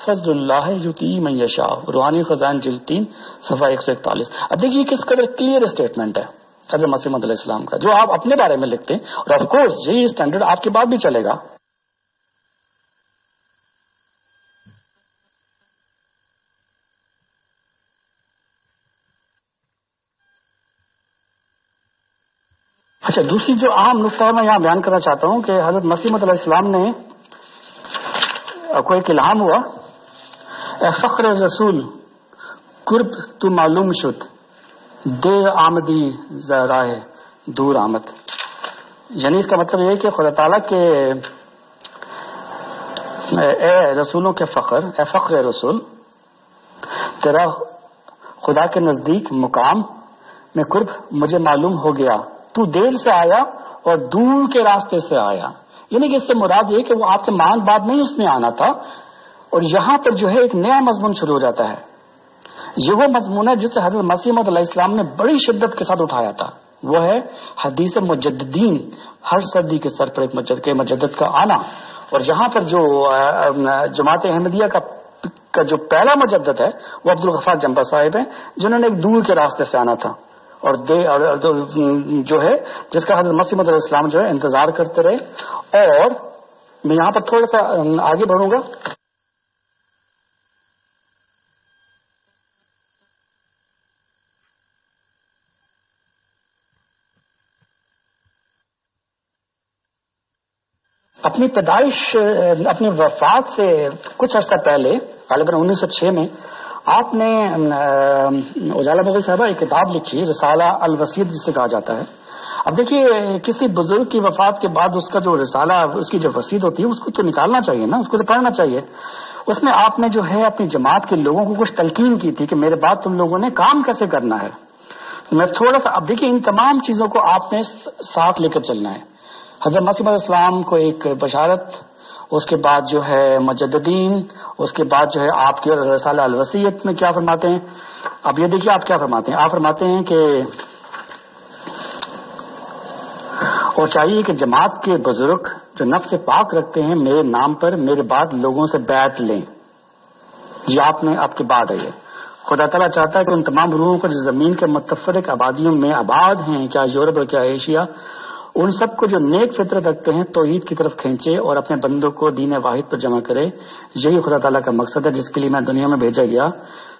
فضل اللہ یؤتی من یشاء. روحانی خزائن جلد 3 صفحہ 141. اب دیکھیے کس قدر کلیئر اسٹیٹمنٹ ہے حضرت مسیح موعود علیہ السلام کا جو آپ اپنے بارے میں لکھتے ہیں اور آف کورس یہی اسٹینڈرڈ آپ کے بعد بھی چلے گا. اچھا دوسری جو اہم نقطہ میں یہاں بیان کرنا چاہتا ہوں کہ حضرت مسیح موعود علیہ السلام نے کوئی ایک الہام ہوا اے فخر رسول قرب تو معلوم شد دیر آمدی ذراہ دور آمد. یعنی اس کا مطلب یہ ہے کہ خدا تعالیٰ کے اے رسولوں کے فخر اے فخر رسول تیرا خدا کے نزدیک مقام میں قرب مجھے معلوم ہو گیا. تو دیر سے آیا اور دور کے راستے سے آیا. یعنی کہ اس سے مراد یہ کہ وہ آپ کے مان بعد نہیں اس نے آنا تھا. اور یہاں پر جو ہے ایک نیا مضمون شروع ہو جاتا ہے. یہ وہ مضمون ہے جسے حضرت مسیح موعود علیہ السلام نے بڑی شدت کے ساتھ اٹھایا تھا. وہ ہے حدیث مجددین. ہر صدی کے سر پر ایک مجدد کا آنا. اور یہاں پر جو جماعت احمدیہ کا جو پہلا مجدد ہے وہ عبدالغفار جنبا صاحب ہیں جنہوں نے ایک دور کے راستے سے آنا تھا اور جو ہے جس کا حضرت مسیح موعود علیہ السلام جو ہے انتظار کرتے رہے. اور میں یہاں پر تھوڑا سا آگے بڑھوں گا. اپنی پیدائش اپنی وفات سے کچھ عرصہ پہلے غالباً 1906 میں آپ نے اجالا مغل صاحبہ ایک کتاب لکھی رسالہ الوسیط جسے کہا جاتا ہے. اب دیکھیے کسی بزرگ کی وفات کے بعد اس کا جو رسالہ اس کی جو وسیط ہوتی ہے اس کو تو نکالنا چاہیے نا, اس کو تو پڑھنا چاہیے. اس میں آپ نے جو ہے اپنی جماعت کے لوگوں کو کچھ تلقین کی تھی کہ میرے بعد تم لوگوں نے کام کیسے کرنا ہے. میں تھوڑا سا اب دیکھیے ان تمام چیزوں کو آپ نے ساتھ لے کر چلنا ہے. حضرت مسیح علیہ السلام کو ایک بشارت, اس کے بعد جو ہے مجددین, اس کے بعد جو ہے آپ کی رسالہ الوسیت میں کیا فرماتے ہیں. اب یہ دیکھیے آپ کیا فرماتے ہیں. آپ فرماتے ہیں کہ اور چاہیے کہ جماعت کے بزرگ جو نفس پاک رکھتے ہیں میرے نام پر میرے بعد لوگوں سے بیعت لیں. جی آپ نے آپ کے بعد ہے یہ. خدا تعالیٰ چاہتا ہے کہ ان تمام روحوں کو جو زمین کے متفرق آبادیوں میں آباد ہیں, کیا یورپ اور کیا ایشیا, ان سب کو جو نیک فطرت رکھتے ہیں توحید کی طرف کھینچے اور اپنے بندوں کو دین واحد پر جمع کرے. یہی خدا تعالیٰ کا مقصد ہے جس کے لیے میں دنیا میں بھیجا گیا.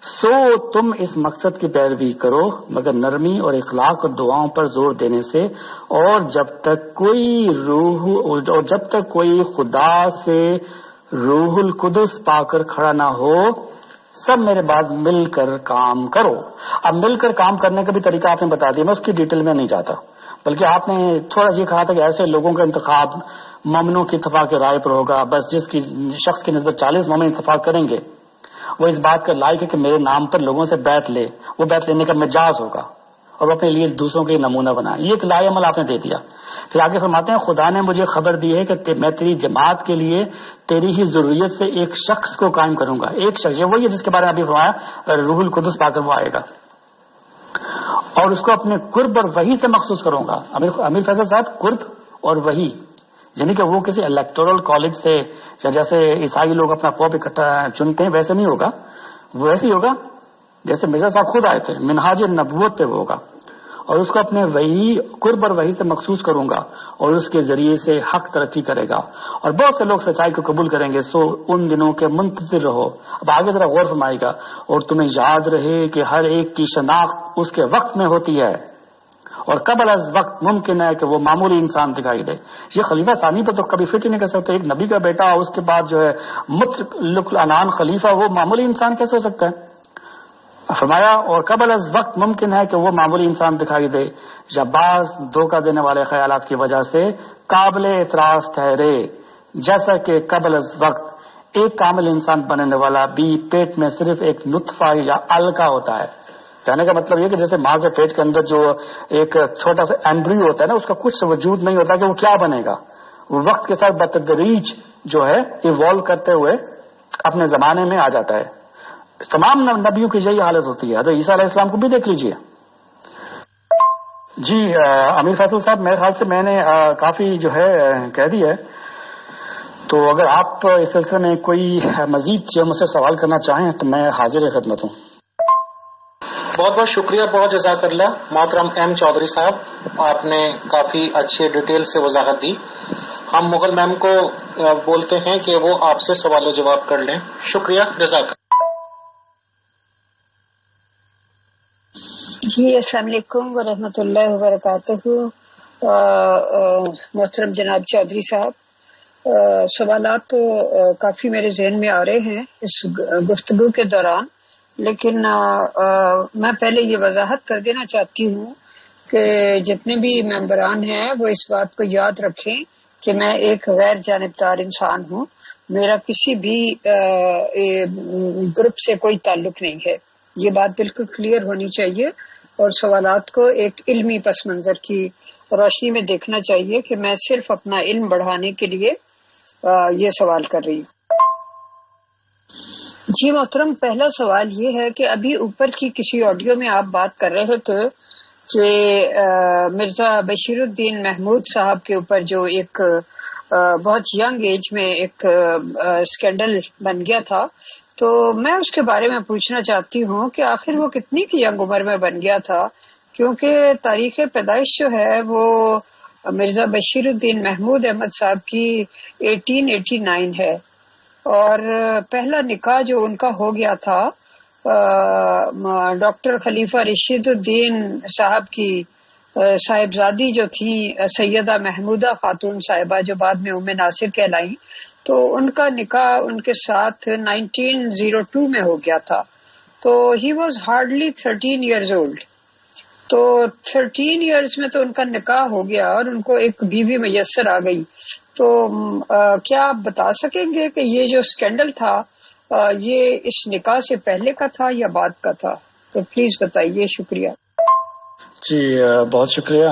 سو تم اس مقصد کی پیروی کرو مگر نرمی اور اخلاق اور دعاؤں پر زور دینے سے, اور جب تک کوئی خدا سے روح القدس پا کر کھڑا نہ ہو سب میرے بعد مل کر کام کرو. اب مل کر کام کرنے کا بھی طریقہ آپ نے بتا دیا, میں اس کی ڈیٹیل میں نہیں جاتا, بلکہ آپ نے تھوڑا یہ کہا تھا کہ ایسے لوگوں کا انتخاب مومنوں کی اتفاق رائے پر ہوگا. بس جس کی شخص کی نسبت 40 مومن اتفاق کریں گے وہ اس بات کا لائق ہے کہ میرے نام پر لوگوں سے بیعت لے. وہ بیعت لینے کا مجاز ہوگا اور وہ اپنے لیے دوسروں کے نمونہ بنائے. یہ ایک لائے عمل آپ نے دے دیا. پھر آگے فرماتے ہیں خدا نے مجھے خبر دی ہے کہ میں تیری جماعت کے لیے تیری ہی ضروریت سے ایک شخص کو قائم کروں گا. ایک شخص یہ وہی ہے جس کے بارے میں ابھی فرمایا روح القدس پا کر وہ آئے گا اور اس کو اپنے قرب اور وحی سے مخصوص کروں گا. امیر فیصل صاحب, قرب اور وحی یعنی کہ وہ کسی الیکٹورل کالج سے یا جیسے عیسائی لوگ اپنا پوپ اکٹھا چنتے ہیں ویسے نہیں ہوگا، وہ ایسے ہی ہوگا جیسے مرزا صاحب خود آئے تھے، منہاج نبوت پہ وہ ہوگا، اور اس کو اپنے وحی قرب اور وحی سے مخصوص کروں گا اور اس کے ذریعے سے حق ترقی کرے گا اور بہت سے لوگ سچائی کو قبول کریں گے. سو ان دنوں کے منتظر رہو. اب آگے ذرا غور فرمائے گا، اور تمہیں یاد رہے کہ ہر ایک کی شناخت اس کے وقت میں ہوتی ہے اور قبل از وقت ممکن ہے کہ وہ معمولی انسان دکھائی دے. یہ خلیفہ ثانی پہ تو کبھی فٹ ہی نہیں کر سکتے. ایک نبی کا بیٹا اس کے بعد جو ہے مطلق العنان خلیفہ، وہ معمولی انسان کیسے ہو سکتا ہے؟ فرمایا اور قبل از وقت ممکن ہے کہ وہ معمولی انسان دکھائی دے یا بعض دھوکہ دینے والے خیالات کی وجہ سے قابل اعتراض ٹھہرے، جیسا کہ قبل از وقت ایک کامل انسان بننے والا بھی پیٹ میں صرف ایک نطفہ یا علقہ ہوتا ہے. کہنے کا مطلب یہ کہ جیسے ماں کے پیٹ کے اندر جو ایک چھوٹا سا ایمبریو ہوتا ہے نا، اس کا کچھ وجود نہیں ہوتا کہ وہ کیا بنے گا، وہ وقت کے ساتھ بتدریج جو ہے ایوالو کرتے ہوئے اپنے زمانے میں آ جاتا ہے. تمام نبیوں کی یہی حالت ہوتی ہے. حضرت عیسیٰ علیہ السلام کو بھی دیکھ لیجئے. جی امیر فیصل صاحب، میرے خیال سے میں نے کافی جو ہے کہہ دی ہے، تو اگر آپ اس سلسلے میں کوئی مزید جو مجھ سے سوال کرنا چاہیں تو میں حاضر خدمت ہوں. بہت بہت شکریہ، بہت جزاک اللہ محترم ایم چودھری صاحب، آپ نے کافی اچھے ڈیٹیل سے وضاحت دی. ہم مغل میم کو بولتے ہیں کہ وہ آپ سے سوال و جواب کر لیں. شکریہ، جزاک. جی السلام علیکم ورحمۃ اللہ وبرکاتہ. محترم جناب چودھری صاحب، سوالات تو کافی میرے ذہن میں آ رہے ہیں اس گفتگو کے دوران، لیکن میں پہلے یہ وضاحت کر دینا چاہتی ہوں کہ جتنے بھی ممبران ہیں وہ اس بات کو یاد رکھیں کہ میں ایک غیر جانبدار انسان ہوں. میرا کسی بھی گروپ سے کوئی تعلق نہیں ہے. یہ بات بالکل کلیئر ہونی چاہیے اور سوالات کو ایک علمی پس منظر کی روشنی میں دیکھنا چاہیے کہ میں صرف اپنا علم بڑھانے کے لیے یہ سوال کر رہی ہوں. جی محترم، پہلا سوال یہ ہے کہ ابھی اوپر کی کسی آڈیو میں آپ بات کر رہے تھے کہ مرزا بشیر الدین محمود صاحب کے اوپر جو ایک بہت ینگ ایج میں ایک اسکینڈل بن گیا تھا، تو میں اس کے بارے میں پوچھنا چاہتی ہوں کہ آخر وہ کتنی کی ینگ عمر میں بن گیا تھا، کیونکہ تاریخ پیدائش جو ہے وہ مرزا بشیر الدین محمود احمد صاحب کی 1889 ہے، اور پہلا نکاح جو ان کا ہو گیا تھا ڈاکٹر خلیفہ رشید الدین صاحب کی صاحبزادی جو تھی سیدہ محمودہ خاتون صاحبہ، جو بعد میں ام ناصر کہلائیں، تو ان کا نکاح ان کے ساتھ 1902 میں ہو گیا تھا. تو he was hardly 13 years old. تو 13 ایئرز میں تو ان کا نکاح ہو گیا اور ان کو ایک بیوی میسر آ گئی. تو کیا آپ بتا سکیں گے کہ یہ جو اسکینڈل تھا یہ اس نکاح سے پہلے کا تھا یا بعد کا تھا؟ تو پلیز بتائیے. شکریہ. جی بہت شکریہ.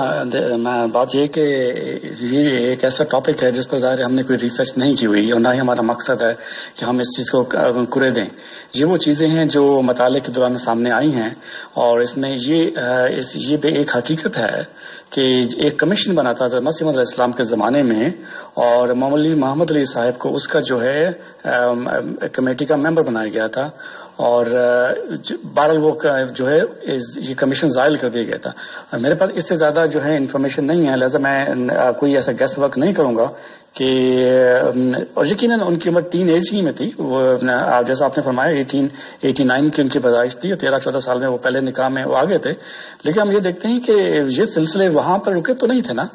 میں بات یہ کہ یہ ایک ایسا ٹاپک ہے جس پر ظاہر ہم نے کوئی ریسرچ نہیں کی ہوئی اور نہ ہی ہمارا مقصد ہے کہ ہم اس چیز کو کرے دیں. یہ وہ چیزیں ہیں جو مطالعے کے دوران سامنے آئی ہیں، اور اس میں یہ بھی ایک حقیقت ہے کہ ایک کمیشن بنا تھا حضرت مسیح علیہ السلام کے زمانے میں، اور مولوی محمد علی صاحب کو اس کا جو ہے کمیٹی کا ممبر بنایا گیا تھا، اور بہرحال وہ جو ہے یہ کمیشن زائل کر دیا گیا تھا. میرے پاس اس سے زیادہ جو ہے انفارمیشن نہیں ہے، لہذا میں کوئی ایسا گیس ورک نہیں کروں گا کہ، اور یقیناً ان کی عمر تین ایج ہی میں تھی. وہ جیسا آپ نے فرمایا 1889 کی ان کی پیدائش تھی، اور 13-14 سال میں وہ پہلے نکاح میں وہ آگے تھے. لیکن ہم یہ دیکھتے ہیں کہ یہ سلسلے وہاں پر رکے تو نہیں تھے نا.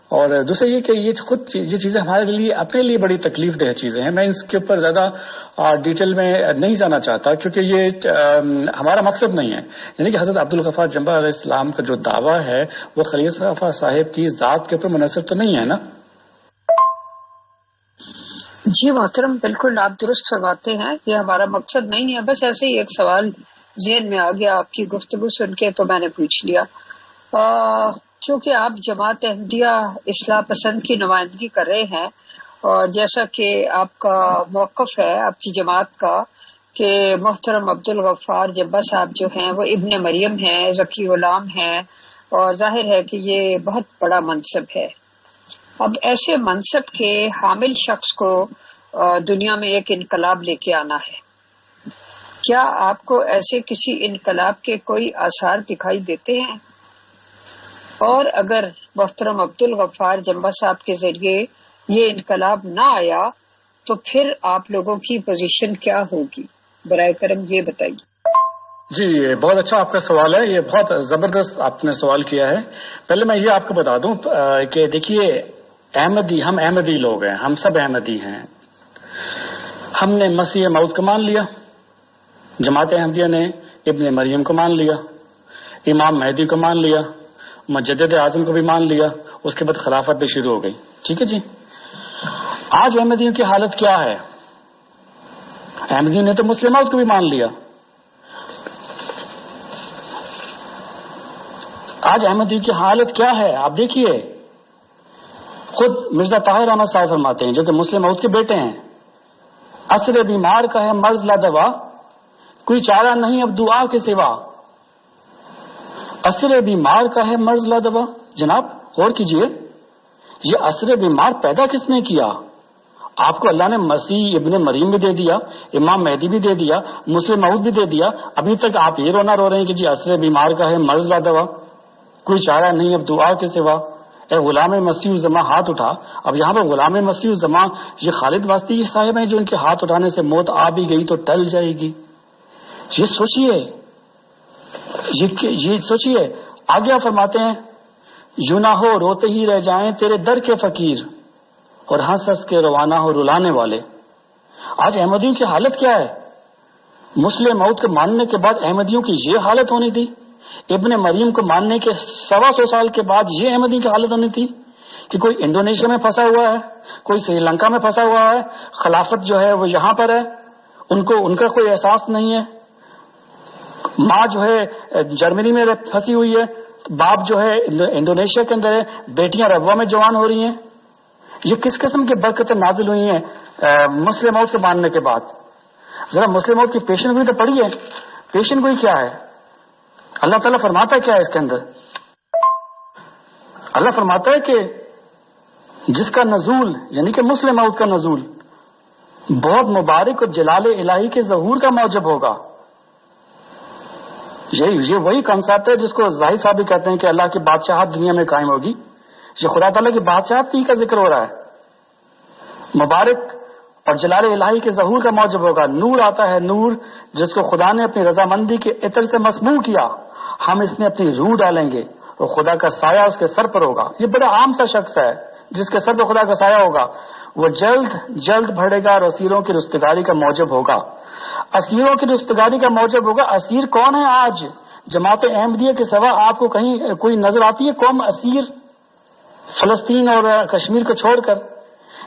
اور دوسرا یہ کہ یہ چیزیں ہمارے لیے اپنے لیے بڑی تکلیف دہ چیزیں ہیں. میں اس کے اوپر زیادہ ڈیٹیل میں نہیں جانا چاہتا کیونکہ یہ ہمارا مقصد نہیں ہے. یعنی کہ حضرت عبدالغفار جنبہ علیہ السلام کا جو دعویٰ ہے وہ خلیفہ صاحب کی ذات کے اوپر منحصر تو نہیں ہے نا. جی محترم، بالکل آپ درست فرماتے ہیں، یہ ہمارا مقصد نہیں ہے. بس ایسے ہی ایک سوال ذہن میں آ گیا آپ کی گفتگو سن کے تو میں نے پوچھ لیا. کیونکہ آپ جماعت احمدیہ اصلاح پسند کی نمائندگی کر رہے ہیں، اور جیسا کہ آپ کا موقف ہے آپ کی جماعت کا کہ محترم عبدالغفار جنبہ صاحب جو ہیں وہ ابن مریم ہیں، ذکی غلام ہیں، اور ظاہر ہے کہ یہ بہت بڑا منصب ہے. اب ایسے منصب کے حامل شخص کو دنیا میں ایک انقلاب لے کے آنا ہے، کیا آپ کو ایسے کسی انقلاب کے کوئی آثار دکھائی دیتے ہیں؟ اور اگر محترم عبدالغفار جمبا صاحب کے ذریعے یہ انقلاب نہ آیا تو پھر آپ لوگوں کی پوزیشن کیا ہوگی؟ برائے کرم یہ بتائیے۔ جی یہ بہت اچھا آپ کا سوال ہے، یہ بہت زبردست آپ نے سوال کیا ہے۔ پہلے میں یہ آپ کو بتا دوں کہ دیکھیے احمدی، ہم احمدی لوگ ہیں، ہم سب احمدی ہیں۔ ہم نے مسیح موعود کو مان لیا، جماعت احمدیہ نے ابن مریم کو مان لیا، امام مہدی کو مان لیا، مجدد اعظم کو بھی مان لیا، اس کے بعد خلافت بھی شروع ہو گئی۔ ٹھیک ہے جی، آج احمدیوں کی حالت کیا ہے؟ احمدیوں نے تو مسلم موعود کو بھی مان لیا۔ آج احمدیوں کی حالت کیا ہے آپ دیکھیے، خود مرزا طاہر احمد صاحب فرماتے ہیں جو کہ مسلم موعود کے بیٹے ہیں، عصر بیمار کا ہے مرض لا دوا، کوئی چارہ نہیں اب دعا کے سوا۔ عصر بیمار کا ہے مرض لا دوا، جناب غور کیجئے، یہ عصر بیمار پیدا کس نے کیا؟ آپ کو اللہ نے مسیح ابن مریم بھی دے دیا، امام مہدی بھی دے دیا، مسلم موعود بھی دے دیا، ابھی تک آپ یہ رونا رو رہے ہیں کہ جی عصر بیمار کا ہے مرض لا دوا، کوئی چارہ نہیں اب دعا کے سوا۔ اے غلام مسیح الزماں ہاتھ اٹھا۔ اب یہاں پر غلام مسیح الزماں یہ خالد واسطی صاحب ہیں جو ان کے ہاتھ اٹھانے سے موت آ بھی گئی تو ٹل جائے گی۔ یہ سوچئے، یہ سوچئے آگے آپ فرماتے ہیں یوں نہ ہو روتے ہی رہ جائیں تیرے در کے فقیر، اور ہنس ہنس کے روانہ ہو رلانے والے۔ آج احمدیوں کی حالت کیا ہے؟ مسلم موعود کو ماننے کے بعد احمدیوں کی یہ حالت ہونی تھی، ابن مریم کو ماننے کے 125 سال کے بعد یہ احمدیوں کی حالت ہونی تھی کہ کوئی انڈونیشیا میں پھنسا ہوا ہے، کوئی سری لنکا میں پھنسا ہوا ہے، خلافت جو ہے وہ یہاں پر ہے، ان کا کوئی احساس نہیں ہے، ماں جو ہے جرمنی میں پھنسی ہوئی ہے، باپ جو ہے انڈونیشیا کے اندر ہے، بیٹیاں ربوہ میں جوان ہو رہی ہیں۔ یہ کس قسم کی برکتیں نازل ہوئی ہیں مسلم موعود کو ماننے کے بعد؟ ذرا مسلم موعود کی پیشن گوئی تو پڑھیے، پیشن گوئی کیا ہے؟ اللہ تعالیٰ فرماتا کیا ہے اس کے اندر؟ اللہ فرماتا ہے کہ جس کا نزول یعنی کہ مسلم موعود کا نزول بہت مبارک اور جلال الہی کے ظہور کا موجب ہوگا۔ یہ وہی کنسیپٹ ہے جس کو زاہد صاحب بھی کہتے ہیں کہ اللہ کی بادشاہت دنیا میں قائم ہوگی۔ یہ خدا تعالیٰ کی بادشاہت ہی کا ذکر ہو رہا ہے، مبارک اور جلال الہی کے ظہور کا موجب ہوگا۔ نور آتا ہے، نور جس کو خدا نے اپنی رضامندی کے عطر سے مسموع کیا، ہم اس میں اپنی روح ڈالیں گے اور خدا کا سایہ اس کے سر پر ہوگا۔ یہ بڑا عام سا شخص ہے جس کے سر پر خدا کا سایہ ہوگا، وہ جلد جلد بڑھے گا اور اسیروں کی رستگاری کا موجب ہوگا۔ اسیروں کی رستگاری کا موجب ہوگا۔ اسیر کون ہے آج جماعت احمدیہ کے سوا؟ آپ کو کہیں کوئی نظر آتی ہے قوم اسیر فلسطین اور کشمیر کو چھوڑ کر؟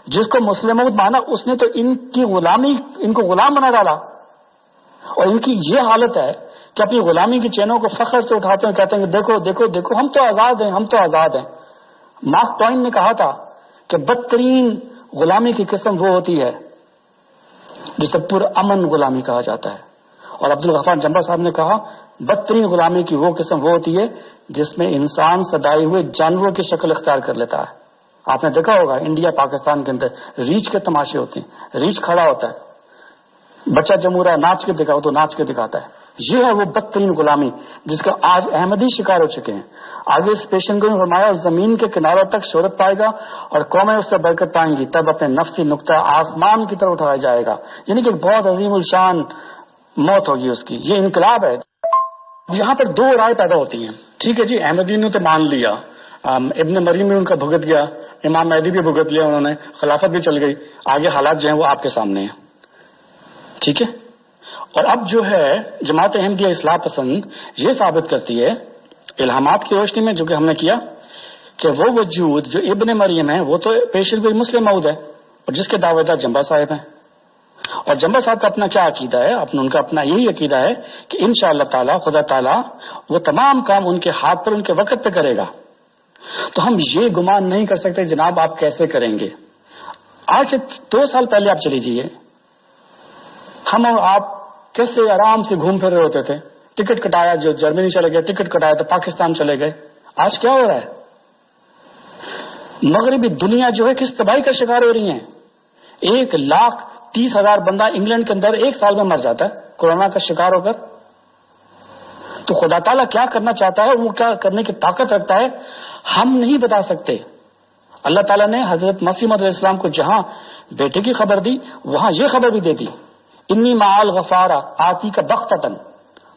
جس کو مسلم موعود مانا اس نے تو ان کی غلامی، ان کو غلام بنا ڈالا، اور ان کی یہ حالت ہے کہ اپنی غلامی کی چینوں کو فخر سے اٹھاتے ہیں، کہتے ہیں کہ دیکھو دیکھو دیکھو ہم تو آزاد ہیں، ہم تو آزاد ہیں۔ مارک ٹوائن نے کہا تھا کہ بدترین غلامی کی قسم وہ ہوتی ہے جسے پر امن غلامی کہا جاتا ہے، اور عبدالغفار جمبا صاحب نے کہا بدترین غلامی کی وہ قسم وہ ہوتی ہے جس میں انسان صدائے ہوئے جانوروں کی شکل اختیار کر لیتا ہے۔ آپ نے دیکھا ہوگا انڈیا پاکستان کے اندر ریچھ کے تماشے ہوتے ہیں، ریچھ کھڑا ہوتا ہے، بچہ جم رہا ہے ناچ کے دکھاؤ تو ناچ کے دکھاتا ہے۔ یہ ہے وہ بدترین غلامی جس کا آج احمدی شکار ہو چکے ہیں۔ آگے اس پیشن گوئی میں فرمایا اور زمین کے کناروں تک شہرت پائے گا اور قومیں اس سے برکت پائیں گی، تب اپنے نفسی نقطہ آسمان کی طرف اٹھایا جائے گا، یعنی کہ بہت عظیم الشان موت ہوگی اس کی۔ یہ انقلاب ہے۔ یہاں پر دو رائے پیدا ہوتی ہیں، ٹھیک ہے جی، احمدی نے تو مان لیا، ابن مریم بھی ان کا بھگت گیا، امام مہدی بھی بھگت لیا انہوں نے، خلافت بھی چل گئی، آگے حالات جو ہیں وہ آپ کے سامنے ہیں، ٹھیک ہے۔ اور اب جو ہے جماعت احمدیہ اصلاح پسند یہ ثابت کرتی ہے الہامات کی روشنی میں جو کہ ہم نے کیا کہ وہ وجود جو ابن مریم ہے وہ تو پیشن گوئی مسلم موعود ہے، اور جس کے دعوے دار جمبا صاحب ہیں۔ اور جمبا صاحب کا اپنا کیا عقیدہ ہے؟ ان کا اپنا یہی عقیدہ ہے کہ انشاءاللہ تعالی خدا تعالی وہ تمام کام ان کے ہاتھ پر ان کے وقت پہ کرے گا۔ تو ہم یہ گمان نہیں کر سکتے جناب آپ کیسے کریں گے۔ آج سے 2 سال پہلے آپ چلی جائیے، ہم اور آپ کیسے آرام سے گھوم پھر رہے ہوتے تھے، ٹکٹ کٹایا جو جرمنی چلے گئے، ٹکٹ کٹایا تو پاکستان چلے گئے۔ آج کیا ہو رہا ہے؟ مغربی دنیا جو ہے کس تباہی کا شکار ہو رہی ہیں. 1,30,000 بندہ انگلینڈ کے اندر 1 سال میں مر جاتا ہے کورونا کا شکار ہو کر. تو خدا تعالیٰ کیا کرنا چاہتا ہے, وہ کیا کرنے کی طاقت رکھتا ہے, ہم نہیں بتا سکتے. اللہ تعالیٰ نے حضرت مسیح موعود علیہ السلام کو جہاں بیٹے کی خبر دی, وہاں یہ خبر بھی دے دی, انی معال غفارا آتی کا بغتتن,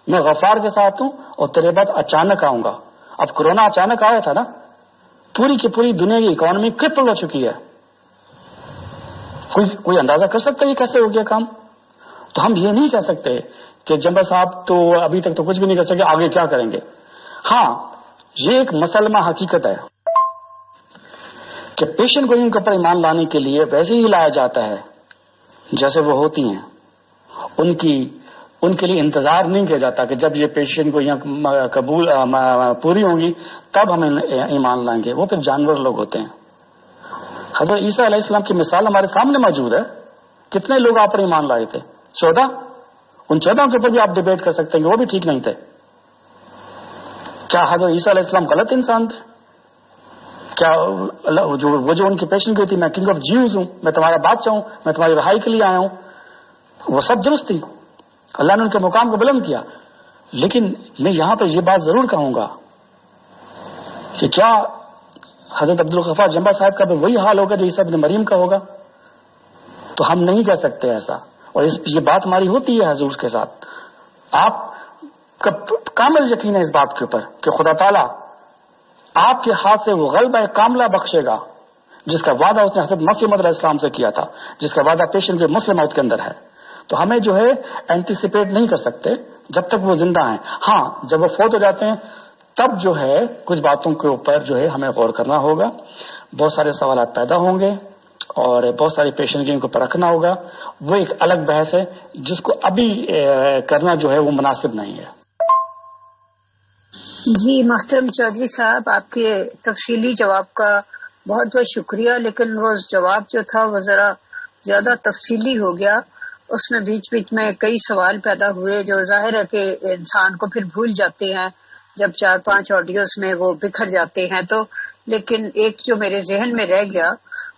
میں غفار کے ساتھ ہوں اور تیرے بعد اچانک آؤں گا. اب کورونا اچانک آیا تھا نا, پوری کی پوری دنیا کی اکانومی کرپل ہو چکی ہے. کوئی اندازہ کر سکتا ہے یہ کیسے ہو گیا کام؟ تو ہم یہ نہیں کہہ سکتے کہ جمبا صاحب تو ابھی تک تو کچھ بھی نہیں کر سکے, آگے کیا کریں گے. ہاں, یہ ایک مسلمہ حقیقت ہے کہ پیشن گوئیوں کے اوپر ایمان لانے کے لیے ویسے ہی لایا جاتا ہے جیسے وہ ہوتی ہیں. ان کے لیے انتظار نہیں کیا جاتا کہ جب یہ پیشن گوئیاں قبول پوری ہوں گی تب ہم ایمان لائیں گے. وہ پھر جانور لوگ ہوتے ہیں. حضرت عیسیٰ علیہ السلام کی مثال ہمارے سامنے موجود ہے. کتنے لوگ آپ پر ایمان لائے تھے؟ 14. ان 14 کے اوپر بھی آپ ڈیبیٹ کر سکتے ہیں کہ وہ بھی ٹھیک نہیں تھے. کیا حضرت عیسیٰ علیہ السلام غلط انسان تھے؟ کیا وہ جو ان کی پیشن گوئی تھی, میں کنگ آف جیوز ہوں, میں تمہارا بادشاہ ہوں, میں تمہاری رہائی کے لیے آیا ہوں, وہ سب درست تھی. اللہ نے ان کے مقام کو بلند کیا. لیکن میں یہاں پہ یہ بات ضرور کہوں گا کہ کیا حضرت عبدالغفار جمبا صاحب کا بھی وہی حال ہوگا جو عیسیٰ ابن مریم کا ہوگا؟ تو ہم نہیں کہہ سکتے ایسا. اور یہ بات ہماری ہوتی ہے حضور کے ساتھ. آپ کا کامل یقین ہے اس بات کے اوپر کہ خدا تعالیٰ آپ کے ہاتھ سے وہ غلبہ کاملہ بخشے گا جس کا وعدہ اس نے حضرت مسیح موعود علیہ السلام سے کیا تھا, جس کا وعدہ پیشن کے مسلم موت کے اندر ہے. تو ہمیں جو ہے اینٹیسپیٹ نہیں کر سکتے جب تک وہ زندہ ہیں. ہاں, جب وہ فوت ہو جاتے ہیں تب جو ہے کچھ باتوں کے اوپر جو ہے ہمیں غور کرنا ہوگا. بہت سارے سوالات پیدا ہوں گے اور بہت ساری پیشن گوئیوں کو پرکھنا ہوگا. وہ ایک الگ بحث ہے جس کو ابھی کرنا جو ہے وہ مناسب نہیں ہے. جی محترم چودھری صاحب, آپ کے تفصیلی جواب کا بہت بہت شکریہ. لیکن وہ جواب جو تھا وہ ذرا زیادہ تفصیلی ہو گیا. اس میں بیچ بیچ میں کئی سوال پیدا ہوئے جو ظاہر ہے کہ انسان کو پھر بھول جاتے ہیں جب 4-5 آڈیوز میں وہ بکھر جاتے ہیں. تو لیکن ایک جو میرے ذہن میں رہ گیا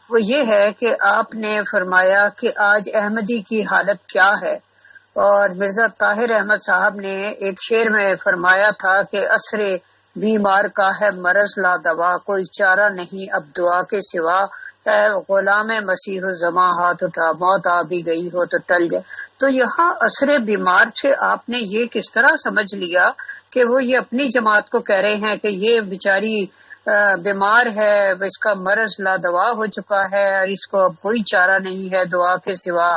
وہ یہ ہے کہ آپ نے فرمایا کہ آج احمدی کی حالت کیا ہے, اور مرزا طاہر احمد صاحب نے ایک شعر میں فرمایا تھا کہ عصر بیمار کا ہے مرض لا دوا, کوئی چارہ نہیں اب دعا کے سوا, اے غلام مسیح الزماں ہاتھ اٹھا, موت آ بھی گئی ہو تو ٹل جائے. تو یہاں عصر بیمار سے آپ نے یہ کس طرح سمجھ لیا کہ وہ یہ اپنی جماعت کو کہہ رہے ہیں کہ یہ بیچاری بیمار ہے, اس کا مرض لا دوا ہو چکا ہے اور اس کو اب کوئی چارہ نہیں ہے دعا کے سوا,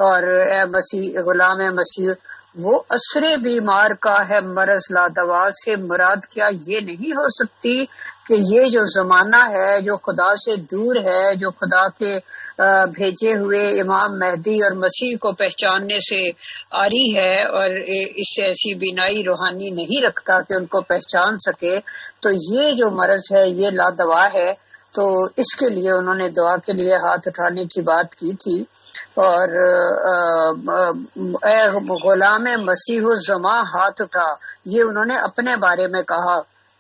اور اے مسیح غلام مسیح وہ عصر بیمار کا ہے مرض لا دوا سے مراد کیا یہ نہیں ہو سکتی کہ یہ جو زمانہ ہے جو خدا سے دور ہے, جو خدا کے بھیجے ہوئے امام مہدی اور مسیح کو پہچاننے سے عاری ہے اور اس سے ایسی بینائی روحانی نہیں رکھتا کہ ان کو پہچان سکے, تو یہ جو مرض ہے یہ لا دوا ہے. تو اس کے لیے انہوں نے دعا کے لیے ہاتھ اٹھانے کی بات کی تھی. اور اے غلام مسیح الزماں ہاتھ اٹھا, یہ انہوں نے اپنے بارے میں کہا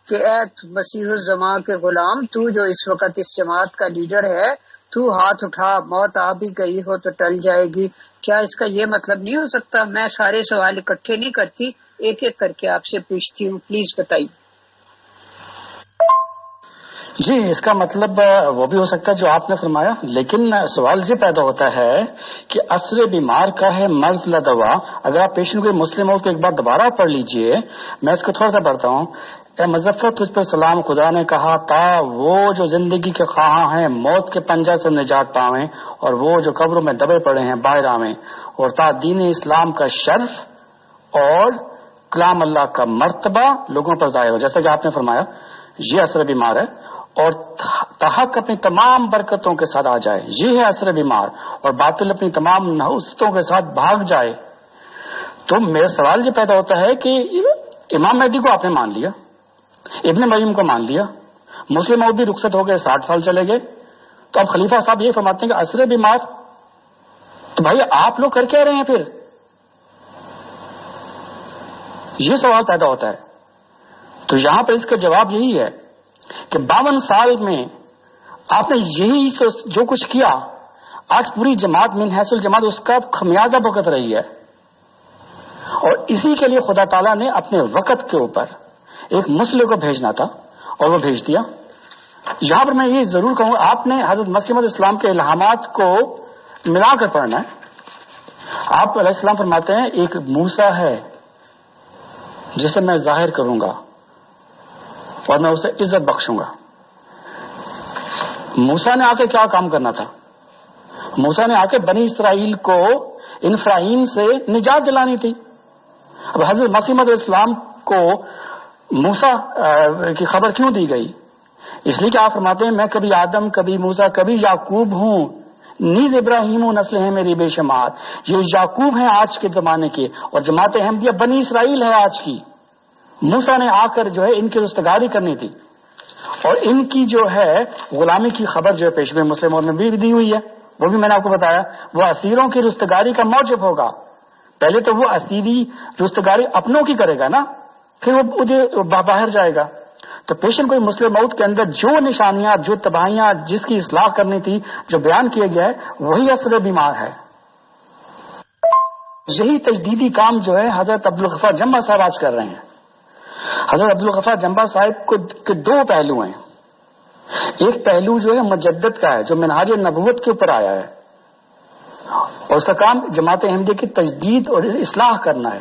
کہ اے مسیح الزماں کے غلام, تو جو اس وقت اس جماعت کا لیڈر ہے, تو ہاتھ اٹھا, موت آ بھی گئی ہو تو ٹل جائے گی. کیا اس کا یہ مطلب نہیں ہو سکتا؟ میں سارے سوال اکٹھے نہیں کرتی, ایک ایک کر کے آپ سے پوچھتی ہوں, پلیز بتائیے. جی, اس کا مطلب وہ بھی ہو سکتا ہے جو آپ نے فرمایا, لیکن سوال یہ پیدا ہوتا ہے کہ عصر بیمار کا ہے مرض لا دوا. اگر آپ پیشن کوئی مسلم ہو تو ایک بار دوبارہ پڑھ لیجئے, میں اس کو تھوڑا سا پڑھتا ہوں. اے مظفر تجھ پر سلام, خدا نے کہا تا وہ جو زندگی کے خواہاں ہیں موت کے پنجہ سے نجات پاویں, اور وہ جو قبروں میں دبے پڑے ہیں باہر آویں, اور تا دین اسلام کا شرف اور کلام اللہ کا مرتبہ لوگوں پر ظاہر ہو. جیسا کہ آپ نے فرمایا یہ عصر بیمار ہے اور تحق اپنی تمام برکتوں کے ساتھ آ جائے, یہ ہے عصر بیمار, اور باطل اپنی تمام نحوستوں کے ساتھ بھاگ جائے. تو میرا سوال یہ پیدا ہوتا ہے کہ امام مہدی کو آپ نے مان لیا, ابن مریم کو مان لیا, مسلم اور بھی رخصت ہو گئے, 60 سال چلے گئے, تو اب خلیفہ صاحب یہ فرماتے ہیں کہ عصر بیمار, تو بھائی آپ لوگ کر کیا رہے ہیں پھر؟ یہ سوال پیدا ہوتا ہے. تو یہاں پر اس کا جواب یہی ہے کہ 52 سال میں آپ نے یہی جو کچھ کیا آج پوری جماعت من حیث الجماعت اس کا خمیازہ بھگت رہی ہے، اور اسی کے لیے خدا تعالیٰ نے اپنے وقت کے اوپر ایک مسلح کو بھیجنا تھا اور وہ بھیج دیا۔ یہاں پر میں یہ ضرور کہوں، آپ نے حضرت مسیح موعود اسلام کے الہامات کو ملا کر پڑھنا ہے۔ آپ علیہ السلام فرماتے ہیں ایک موسیٰ ہے جسے میں ظاہر کروں گا اور میں اسے عزت بخشوں گا۔ موسیٰ نے آ کے کیا کام کرنا تھا؟ موسیٰ نے آ کے بنی اسرائیل کو ان فرعون سے نجات دلانی تھی۔ اب حضرت مسیح موعود اسلام کو موسیٰ کی خبر کیوں دی گئی؟ اس لیے کہ آپ فرماتے ہیں میں کبھی آدم، کبھی موسیٰ، کبھی یعقوب ہوں، نیز ابراہیم و نسل ہے میری بے شمار۔ یہ یعقوب ہیں آج کے زمانے کے، اور جماعت احمدیہ بنی اسرائیل ہے آج کی۔ موسیٰ نے آ کر جو ہے ان کی رستگاری کرنی تھی، اور ان کی جو ہے غلامی کی خبر جو ہے پیشوے مسلم اور میں بھی دی ہوئی ہے، وہ بھی میں نے آپ کو بتایا۔ وہ اسیروں کی رستگاری کا موجب ہوگا۔ پہلے تو وہ اسیری رستگاری اپنوں کی کرے گا نا، پھر وہ باہر جائے گا۔ تو پیشن کوئی مسلم موت کے اندر جو نشانیاں، جو تباہیاں، جس کی اصلاح کرنی تھی، جو بیان کیا گیا ہے، وہی اصل بیمار ہے۔ یہی تجدیدی کام جو ہے حضرت عبدالغفار جمبہ صاحب آج کر رہے ہیں۔ حضرت عبدالغفار جمبہ صاحب کے دو پہلو ہیں۔ ایک پہلو جو ہے مجدد کا ہے، جو منہاج نبوت کے اوپر آیا ہے، اور اس کا کام جماعت احمدیہ کی تجدید اور اصلاح کرنا ہے۔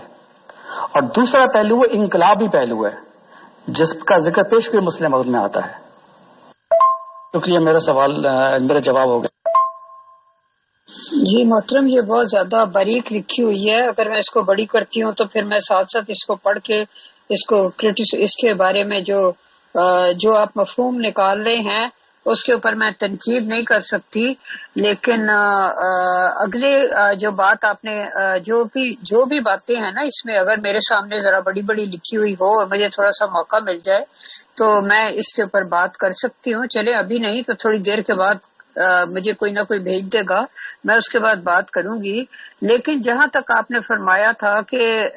اور دوسرا پہلو وہ انقلابی پہلو ہے، جس کا ذکر پیش کوئی مسلم موعود میں آتا ہے۔ شکریہ، میرا جواب ہو گیا۔ جی محترم، یہ بہت زیادہ باریک لکھی ہوئی ہے، اگر میں اس کو بڑی کرتی ہوں تو پھر میں ساتھ ساتھ اس کو پڑھ کے اس کے بارے میں جو آپ مفہوم نکال رہے ہیں اس کے اوپر میں تنقید نہیں کر سکتی، لیکن اگلے جو بات آپ نے جو بھی باتیں ہیں نا، اس میں اگر میرے سامنے ذرا بڑی بڑی لکھی ہوئی ہو اور مجھے تھوڑا سا موقع مل جائے تو میں اس کے اوپر بات کر سکتی ہوں۔ چلے ابھی نہیں تو تھوڑی دیر کے بعد مجھے کوئی نہ کوئی بھیج دے گا، میں اس کے بعد بات کروں گی۔ لیکن جہاں تک آپ نے فرمایا تھا کہ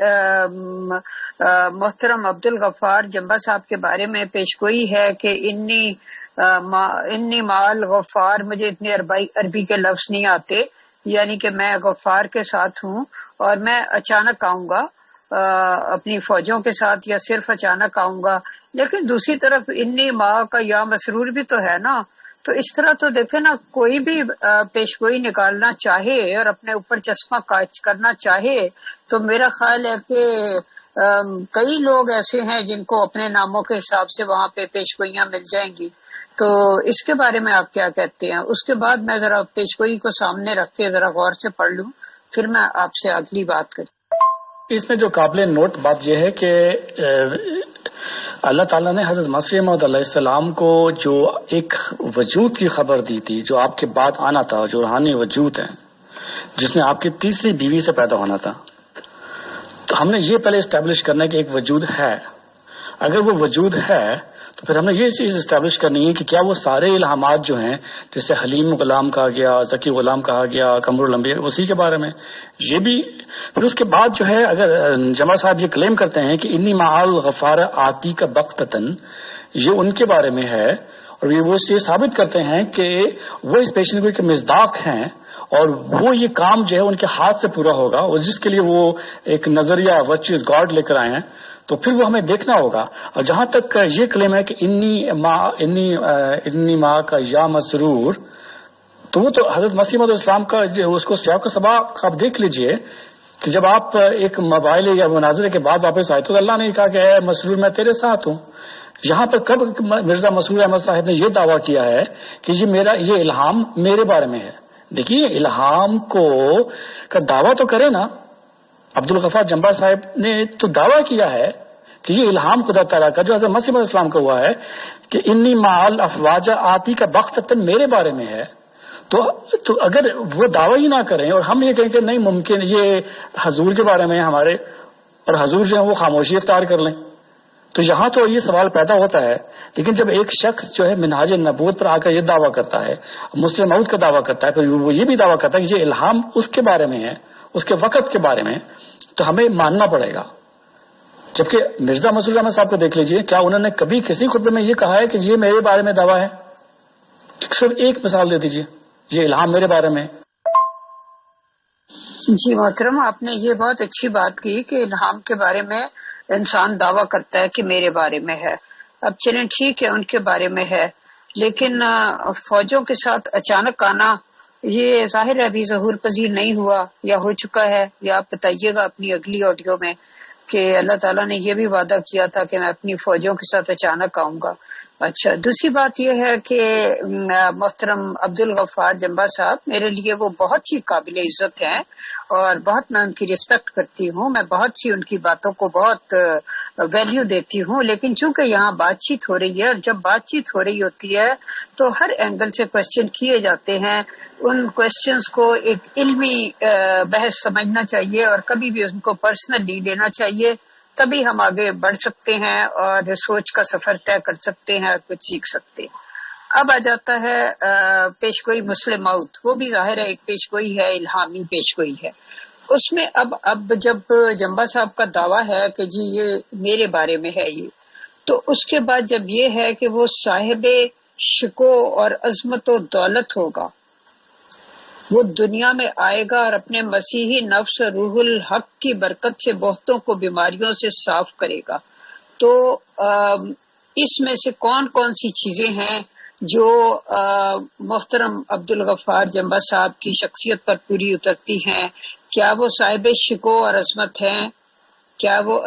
محترم عبدالغفار جمبہ صاحب کے بارے میں پیشگوئی ہے کہ انی مال غفار، مجھے اتنے عربی کے لفظ نہیں آتے، یعنی کہ میں غفار کے ساتھ ہوں اور میں اچانک آؤں گا اپنی فوجوں کے ساتھ، یا صرف اچانک آؤں گا۔ لیکن دوسری طرف انی ماں کا یا مسرور بھی تو ہے نا، تو اس طرح تو دیکھیں نا، کوئی بھی پیشگوئی نکالنا چاہے اور اپنے اوپر چشمہ کاچ کرنا چاہے تو میرا خیال ہے کہ کئی لوگ ایسے ہیں جن کو اپنے ناموں کے حساب سے وہاں پہ پیشگوئیاں مل جائیں گی۔ تو اس کے بارے میں آپ کیا کہتے ہیں؟ اس کے بعد میں ذرا پیشگوئی کو سامنے رکھ کے ذرا غور سے پڑھ لوں، پھر میں آپ سے اگلی بات کروں۔ اس میں جو قابل نوٹ بات یہ ہے کہ اللہ تعالیٰ نے حضرت مسیح موعود علیہ السلام کو جو ایک وجود کی خبر دی تھی، جو آپ کے بعد آنا تھا، جو روحانی وجود ہے، جس میں آپ کی تیسری بیوی سے پیدا ہونا تھا، تو ہم نے یہ پہلے اسٹیبلش کرنا ہے کہ ایک وجود ہے۔ اگر وہ وجود ہے تو پھر ہم نے یہ چیز اسٹیبلش کرنی ہے کہ کیا وہ سارے الہامات جو ہیں، جیسے حلیم غلام کہا گیا، ذکی غلام کہا گیا، قمر الانبیاء، اسی کے بارے میں یہ بھی۔ پھر اس کے بعد جو ہے اگر جمع صاحب یہ کلیم کرتے ہیں کہ انی معال غفار آتی کا بغتتن، یہ ان کے بارے میں ہے، اور وہ یہ ثابت کرتے ہیں کہ وہ اس پیشن گوئی کے مصداق ہیں، اور وہ یہ کام جو ہے ان کے ہاتھ سے پورا ہوگا، اور جس کے لیے وہ ایک نظریہ ورچوز گاڈ لے کر آئے ہیں، تو پھر وہ ہمیں دیکھنا ہوگا۔ اور جہاں تک یہ کلیم ہے کہ انی ماں کا یا مسرور، تو وہ تو حضرت مسیح موعود اسلام کا اس کو سیاق و سباق آپ دیکھ لیجئے کہ جب آپ ایک موبائل یا مناظرے کے بعد واپس آئے تو اللہ نے کہا کہ اے مسرور میں تیرے ساتھ ہوں۔ یہاں پر کب مرزا مسرور احمد صاحب نے یہ دعویٰ کیا ہے کہ یہ الہام میرے بارے میں ہے؟ دیکھیے، الہام کا دعویٰ تو کرے نا، عبدالغفار جمبہ صاحب نے تو دعویٰ کیا ہے کہ یہ الہام خدا تعالیٰ کا جو حضرت مسیح علیہ السلام کا ہوا ہے کہ انی معال افواج آتی کا بغتتن میرے بارے میں ہے، تو اگر وہ دعویٰ ہی نہ کریں اور ہم یہ کہیں کہ نہیں ممکن یہ حضور کے بارے میں ہمارے، اور حضور جو ہے وہ خاموشی اختیار کر لیں، تو یہاں تو یہ سوال پیدا ہوتا ہے۔ لیکن جب ایک شخص جو ہے منہاج نبوت پر آ کر یہ دعویٰ کرتا ہے، مسلم موعود کا دعویٰ کرتا ہے، پھر وہ یہ بھی دعویٰ کرتا ہے کہ یہ الہام اس کے بارے میں ہے، اس کے وقت کے بارے میں، تو ہمیں ماننا پڑے گا۔ جبکہ مرزا مسرور احمد صاحب کو دیکھ لیجئے، کیا انہوں نے کبھی کسی خطبے میں یہ کہا ہے کہ یہ میرے بارے میں دعویٰ ہے؟ صرف ایک مثال دے دیجیے، یہ الہام میرے بارے میں۔ جی محترم، آپ نے یہ بہت اچھی بات کی کہ الہام کے بارے میں انسان دعویٰ کرتا ہے کہ میرے بارے میں ہے۔ اب چلیں ٹھیک ہے، ان کے بارے میں ہے، لیکن فوجوں کے ساتھ اچانک آنا یہ ظاہر ہے ابھی ظہور پذیر نہیں ہوا یا ہو چکا ہے، یا آپ بتائیے گا اپنی اگلی آڈیو میں کہ اللہ تعالیٰ نے یہ بھی وعدہ کیا تھا کہ میں اپنی فوجوں کے ساتھ اچانک آؤں گا۔ اچھا، دوسری بات یہ ہے کہ محترم عبدالغفار جمبا صاحب میرے لیے وہ بہت ہی قابل عزت ہیں اور بہت میں ان کی رسپیکٹ کرتی ہوں، میں بہت سی ان کی باتوں کو بہت ویلیو دیتی ہوں، لیکن چونکہ یہاں بات چیت ہو رہی ہے اور جب بات چیت ہو رہی ہوتی ہے تو ہر اینگل سے کوشچن کیے جاتے ہیں، ان کوشچنز کو ایک علمی بحث سمجھنا چاہیے اور کبھی بھی ان کو پرسنلی لینا چاہیے، تبھی ہم آگے بڑھ سکتے ہیں اور سوچ کا سفر طے کر سکتے ہیں اور کچھ سیکھ سکتے ہیں۔ اب آ جاتا ہے پیشگوئی مسلم موت، وہ بھی ظاہر ہے ایک پیشگوئی ہے، الہامی پیشگوئی ہے۔ اس میں اب جب جمبا صاحب کا دعویٰ ہے کہ جی یہ میرے بارے میں ہے یہ، تو اس کے بعد جب یہ ہے کہ وہ صاحب شکو اور عظمت و دولت ہوگا، وہ دنیا میں آئے گا اور اپنے مسیحی نفس اور روح الحق کی برکت سے بہتوں کو بیماریوں سے صاف کرے گا، تو اس میں سے کون کون سی چیزیں ہیں جو محترم عبدالغفار جمبا صاحب کی شخصیت پر پوری اترتی ہیں؟ کیا وہ صاحب شکو اور عظمت ہیں؟ کیا وہ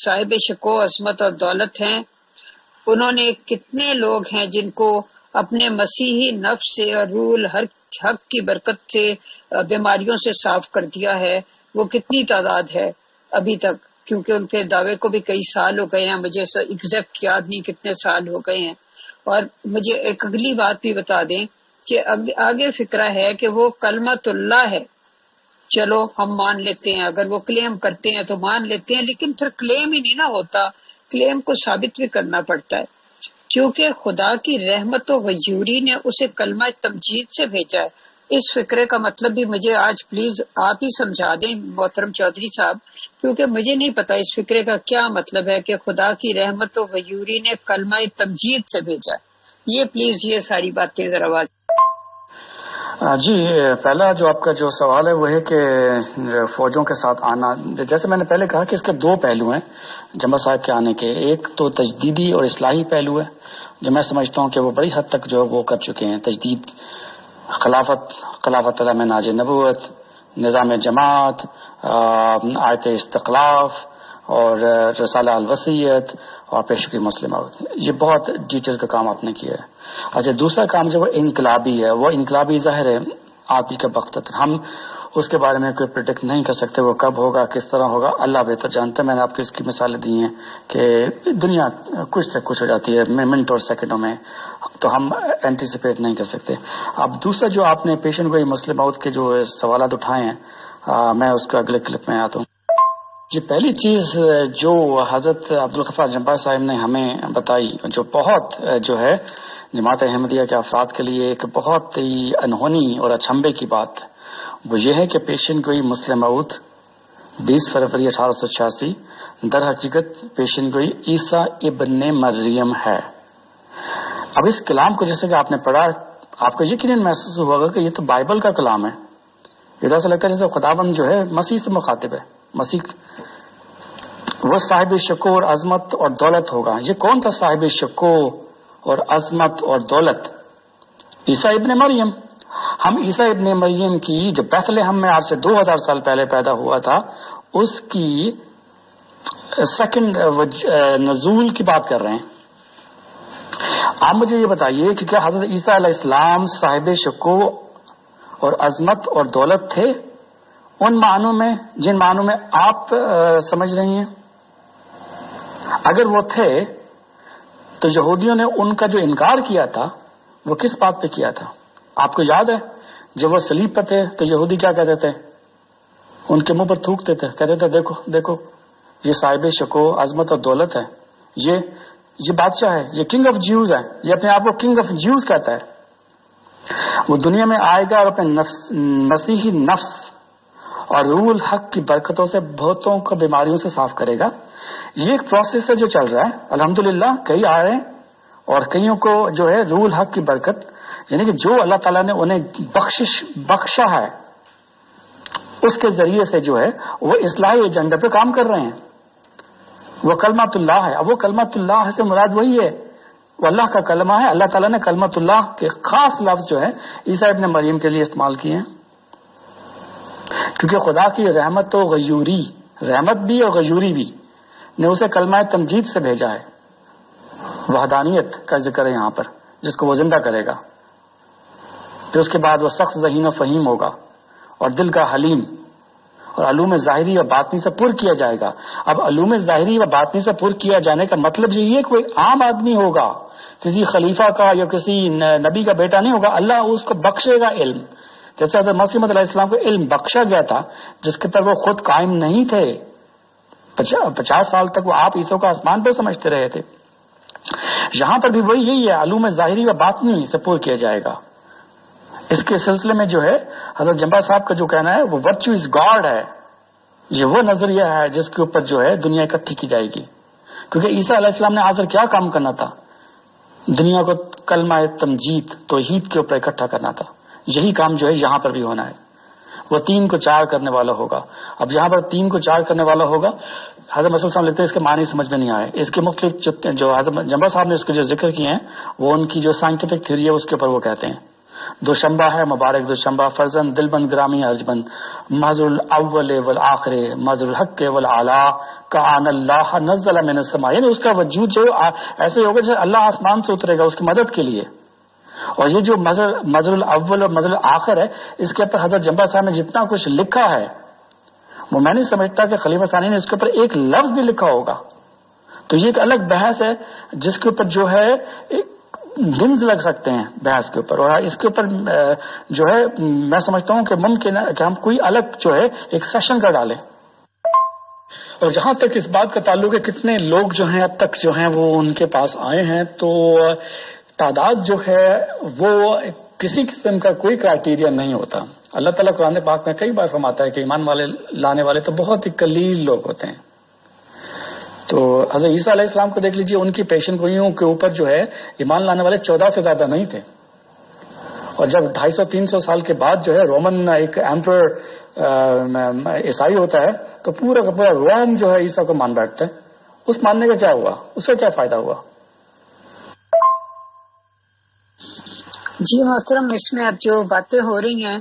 صاحب شکو عظمت اور دولت ہیں؟ انہوں نے کتنے لوگ ہیں جن کو اپنے مسیحی نفس سے اور روح الحق کی برکت سے بیماریوں سے صاف کر دیا ہے؟ وہ کتنی تعداد ہے ابھی تک؟ کیونکہ ان کے دعوے کو بھی کئی سال ہو گئے ہیں، مجھے ایگزیکٹ یاد نہیں کتنے سال ہو گئے ہیں۔ اور مجھے ایک اگلی بات بھی بتا دیں کہ آگے فکرہ ہے کہ وہ کلمت اللہ ہے، چلو ہم مان لیتے ہیں، اگر وہ کلیم کرتے ہیں تو مان لیتے ہیں، لیکن پھر کلیم ہی نہیں نہ ہوتا، کلیم کو ثابت بھی کرنا پڑتا ہے، کیونکہ خدا کی رحمت و غیوری نے اسے کلمہ تمجید سے بھیجا ہے۔ اس فکرے کا مطلب بھی مجھے آج پلیز آپ ہی سمجھا دیں محترم چودھری صاحب، کیونکہ مجھے نہیں پتا اس فکرے کا کیا مطلب ہے کہ خدا کی رحمت و غیوری نے کلمہ تمجید سے بھیجا ہے۔ یہ پلیز یہ ساری باتیں ذرا واضح۔ جی، پہلا جو آپ کا جو سوال ہے وہ ہے کہ فوجوں کے ساتھ آنا، جیسے میں نے پہلے کہا کہ اس کے دو پہلو ہیں جمبا صاحب کے آنے کے، ایک تو تجدیدی اور اصلاحی پہلو ہے جو میں سمجھتا ہوں کہ وہ بڑی حد تک جو وہ کر چکے ہیں، تجدید، خلافت علم ناج نبوت، نظام جماعت، آیت استقلاف اور رسالہ الوصیت اور پیشگوئی مسلم موت، یہ بہت ڈیٹیل کا کام آپ نے کیا ہے۔ اچھا، دوسرا کام جو وہ انقلابی ہے، وہ انقلابی ظاہر ہے آتی کا وقت، ہم اس کے بارے میں کوئی پریڈکٹ نہیں کر سکتے، وہ کب ہوگا، کس طرح ہوگا، اللہ بہتر جانتا ہے۔ میں نے آپ کو اس کی مثالیں دی ہیں کہ دنیا کچھ سے کچھ ہو جاتی ہے منٹ اور سیکنڈوں میں، تو ہم اینٹیسپیٹ نہیں کر سکتے۔ اب دوسرا جو آپ نے پیشن گوئی مسلم موت کے جو سوالات اٹھائے ہیں، میں اس کو اگلے کلپ میں آتا ہوں۔ جی، پہلی چیز جو حضرت عبدالغفار جمبا صاحب نے ہمیں بتائی، جو بہت جو ہے جماعت احمدیہ کے افراد کے لیے ایک بہت ہی انہونی اور اچنبے کی بات، وہ یہ ہے کہ پیشن گوئی مسلم موت 20 فروری 1886 در حقیقت پیشن گوئی عیسیٰ ابن مریم ہے۔ اب اس کلام کو جیسے کہ آپ نے پڑھا، آپ کو یقیناً محسوس ہوگا کہ یہ تو بائبل کا کلام ہے، یہ ایسا لگتا ہے جیسے خداوند جو ہے مسیح سے مخاطب ہے، مسیح وہ صاحب شکو اور عظمت اور دولت ہوگا۔ یہ کون تھا صاحب شکو اور عظمت اور دولت؟ عیسیٰ ابن مریم۔ ہم عیسیٰ ابن مریم کی جو بیت لحم میں آج سے 2000 سال پہلے پیدا ہوا تھا، اس کی سیکنڈ نزول کی بات کر رہے ہیں۔ آپ مجھے یہ بتائیے کہ کیا حضرت عیسیٰ علیہ السلام صاحب شکو اور عظمت اور دولت تھے ان معنوں میں جن معنوں میں آپ سمجھ رہی ہیں؟ اگر وہ تھے تو یہودیوں نے ان کا جو انکار کیا تھا وہ کس بات پہ کیا تھا؟ آپ کو یاد ہے جب وہ صلیب پہ تھے تو یہودی کیا کہتے تھے؟ ان کے منہ پر تھوکتے تھے، کہتے تھے دیکھو دیکھو یہ صاحب شکو عظمت اور دولت ہے، یہ بادشاہ ہے، یہ کنگ آف جیوز ہے، یہ اپنے آپ کو کنگ آف جیوز کہتا ہے۔ وہ دنیا میں آئے گا اور اپنے مسیحی نفس اور روح الحق کی برکتوں سے بہتوں کو بیماریوں سے صاف کرے گا۔ یہ ایک پروسیس ہے جو چل رہا ہے، الحمدللہ کئی آ رہے ہیں اور کئیوں کو جو ہے روح الحق کی برکت، یعنی کہ جو اللہ تعالیٰ نے انہیں بخشا ہے اس کے ذریعے سے جو ہے وہ اصلاحی ایجنڈے پہ کام کر رہے ہیں. وہ کلمۃ اللہ ہے. اب وہ کلمۃ اللہ سے مراد وہی ہے، وہ اللہ کا کلمہ ہے. اللہ تعالیٰ نے کلمۃ اللہ کے خاص لفظ جو ہے عیسیٰ ابن مریم کے لیے استعمال کیے ہیں، کیونکہ خدا کی رحمت و غیوری، رحمت بھی اور غیوری بھی، نے اسے کلمہ تمجید سے بھیجا ہے. وحدانیت کا ذکر ہے یہاں پر، جس کو وہ زندہ کرے گا. پھر اس کے بعد وہ سخت ذہین و فہیم ہوگا اور دل کا حلیم، اور علوم ظاہری و باطنی سے پر کیا جائے گا. اب علوم ظاہری و باطنی سے پر کیا جانے کا مطلب یہی ہے کہ کوئی عام آدمی ہوگا، کسی خلیفہ کا یا کسی نبی کا بیٹا نہیں ہوگا. اللہ اس کو بخشے گا علم، جیسے حضرت مسیح علیہ السلام کو علم بخشا گیا تھا جس کے پر وہ خود قائم نہیں تھے. 50 سال تک وہ آپ عیسیٰ کا آسمان پہ سمجھتے رہے تھے. یہاں پر بھی وہی یہی ہے، علوم ظاہری و باطنی سے پر کیا جائے گا. اس کے سلسلے میں جو ہے حضرت جمبا صاحب کا جو کہنا ہے وہ ورچو از گاڈ ہے. یہ وہ نظریہ ہے جس کے اوپر جو ہے دنیا اکٹھی کی جائے گی، کیونکہ عیسیٰ علیہ السلام نے آ کر کیا کام کرنا تھا؟ دنیا کو کلمہ تمجید توحید کے اوپر اکٹھا کرنا تھا. یہی کام جو ہے یہاں پر بھی ہونا ہے. وہ 3 کو 4 کرنے والا ہوگا. اب یہاں پر 3 کو 4 کرنے والا ہوگا، حضرت مسعود صاحب لکھتے ہیں اس کے معنی سمجھ میں نہیں آئے. اس کے مختلف جو حضرت جمبا صاحب نے اس کے جو ذکر کیے ہیں وہ ان کی جو سائنٹیفک تھیوری ہے اس کے اوپر وہ کہتے ہیں دوشنبہ ہے مبارک دوشنبہ، فرزن دل بند گرامی ارجمند، مظہر الاول والآخر، مظہر الحق والعلا، کان اللہ نزل من السماء. یعنی اس کا وجود جو ایسے ہوگا جیسے اللہ آسمان سے اترے گا اس کی مدد کے لیے. اور یہ جو مظہر الاول اور مظہر الآخر ہے، اس کے اوپر حضرت جمبا صاحب نے جتنا کچھ لکھا ہے وہ میں نہیں سمجھتا کہ خلیفہ ثانی نے اس کے اوپر ایک لفظ بھی لکھا ہوگا. تو یہ ایک الگ بحث ہے جس کے اوپر جو ہے دن لگ سکتے ہیں بحث کے اوپر. اور اس کے اوپر جو ہے میں سمجھتا ہوں کہ ممکن ہے کہ ہم کوئی الگ جو ہے ایک سیشن کا ڈالیں. اور جہاں تک اس بات کا تعلق ہے کتنے لوگ جو ہیں اب تک جو ہیں وہ ان کے پاس آئے ہیں، تو تعداد جو ہے وہ کسی قسم کا کوئی کرائٹیریا نہیں ہوتا. اللہ تعالیٰ قرآن پاک میں کئی بار فرماتا ہے کہ ایمان والے لانے والے تو بہت ہی قلیل لوگ ہوتے ہیں. تو حضرت عیسیٰ علیہ السلام کو دیکھ لیجئے، ان کی پیشن گوئیوں کے اوپر جو ہے ایمان لانے والے 14 سے زیادہ نہیں تھے. اور جب 250-300 سال کے بعد جو ہے رومن ایک ایمپرر عیسائی ہوتا ہے تو پورا کا پورا روم جو ہے عیسیٰ کو مان بیٹھتا ہے. اس ماننے کا کیا ہوا؟ اس سے کیا فائدہ ہوا؟ جی محترم، اس میں اب جو باتیں ہو رہی ہیں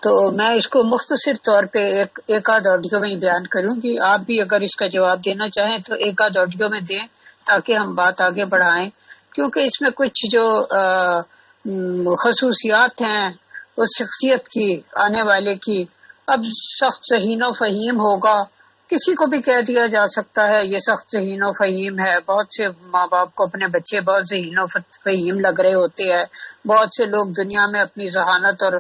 تو میں اس کو مختصر طور پہ ایک آدھ آڈیو میں بیان کروں گی. آپ بھی اگر اس کا جواب دینا چاہیں تو ایک آدھ آڈیو میں دیں تاکہ ہم بات آگے بڑھائیں، کیونکہ اس میں کچھ جو خصوصیات ہیں اس شخصیت کی آنے والے کی. اب سخت ذہین و فہیم ہوگا، کسی کو بھی کہہ دیا جا سکتا ہے یہ سخت ذہین و فہیم ہے. بہت سے ماں باپ کو اپنے بچے بہت ذہین و فہیم لگ رہے ہوتے ہیں. بہت سے لوگ دنیا میں اپنی ذہانت اور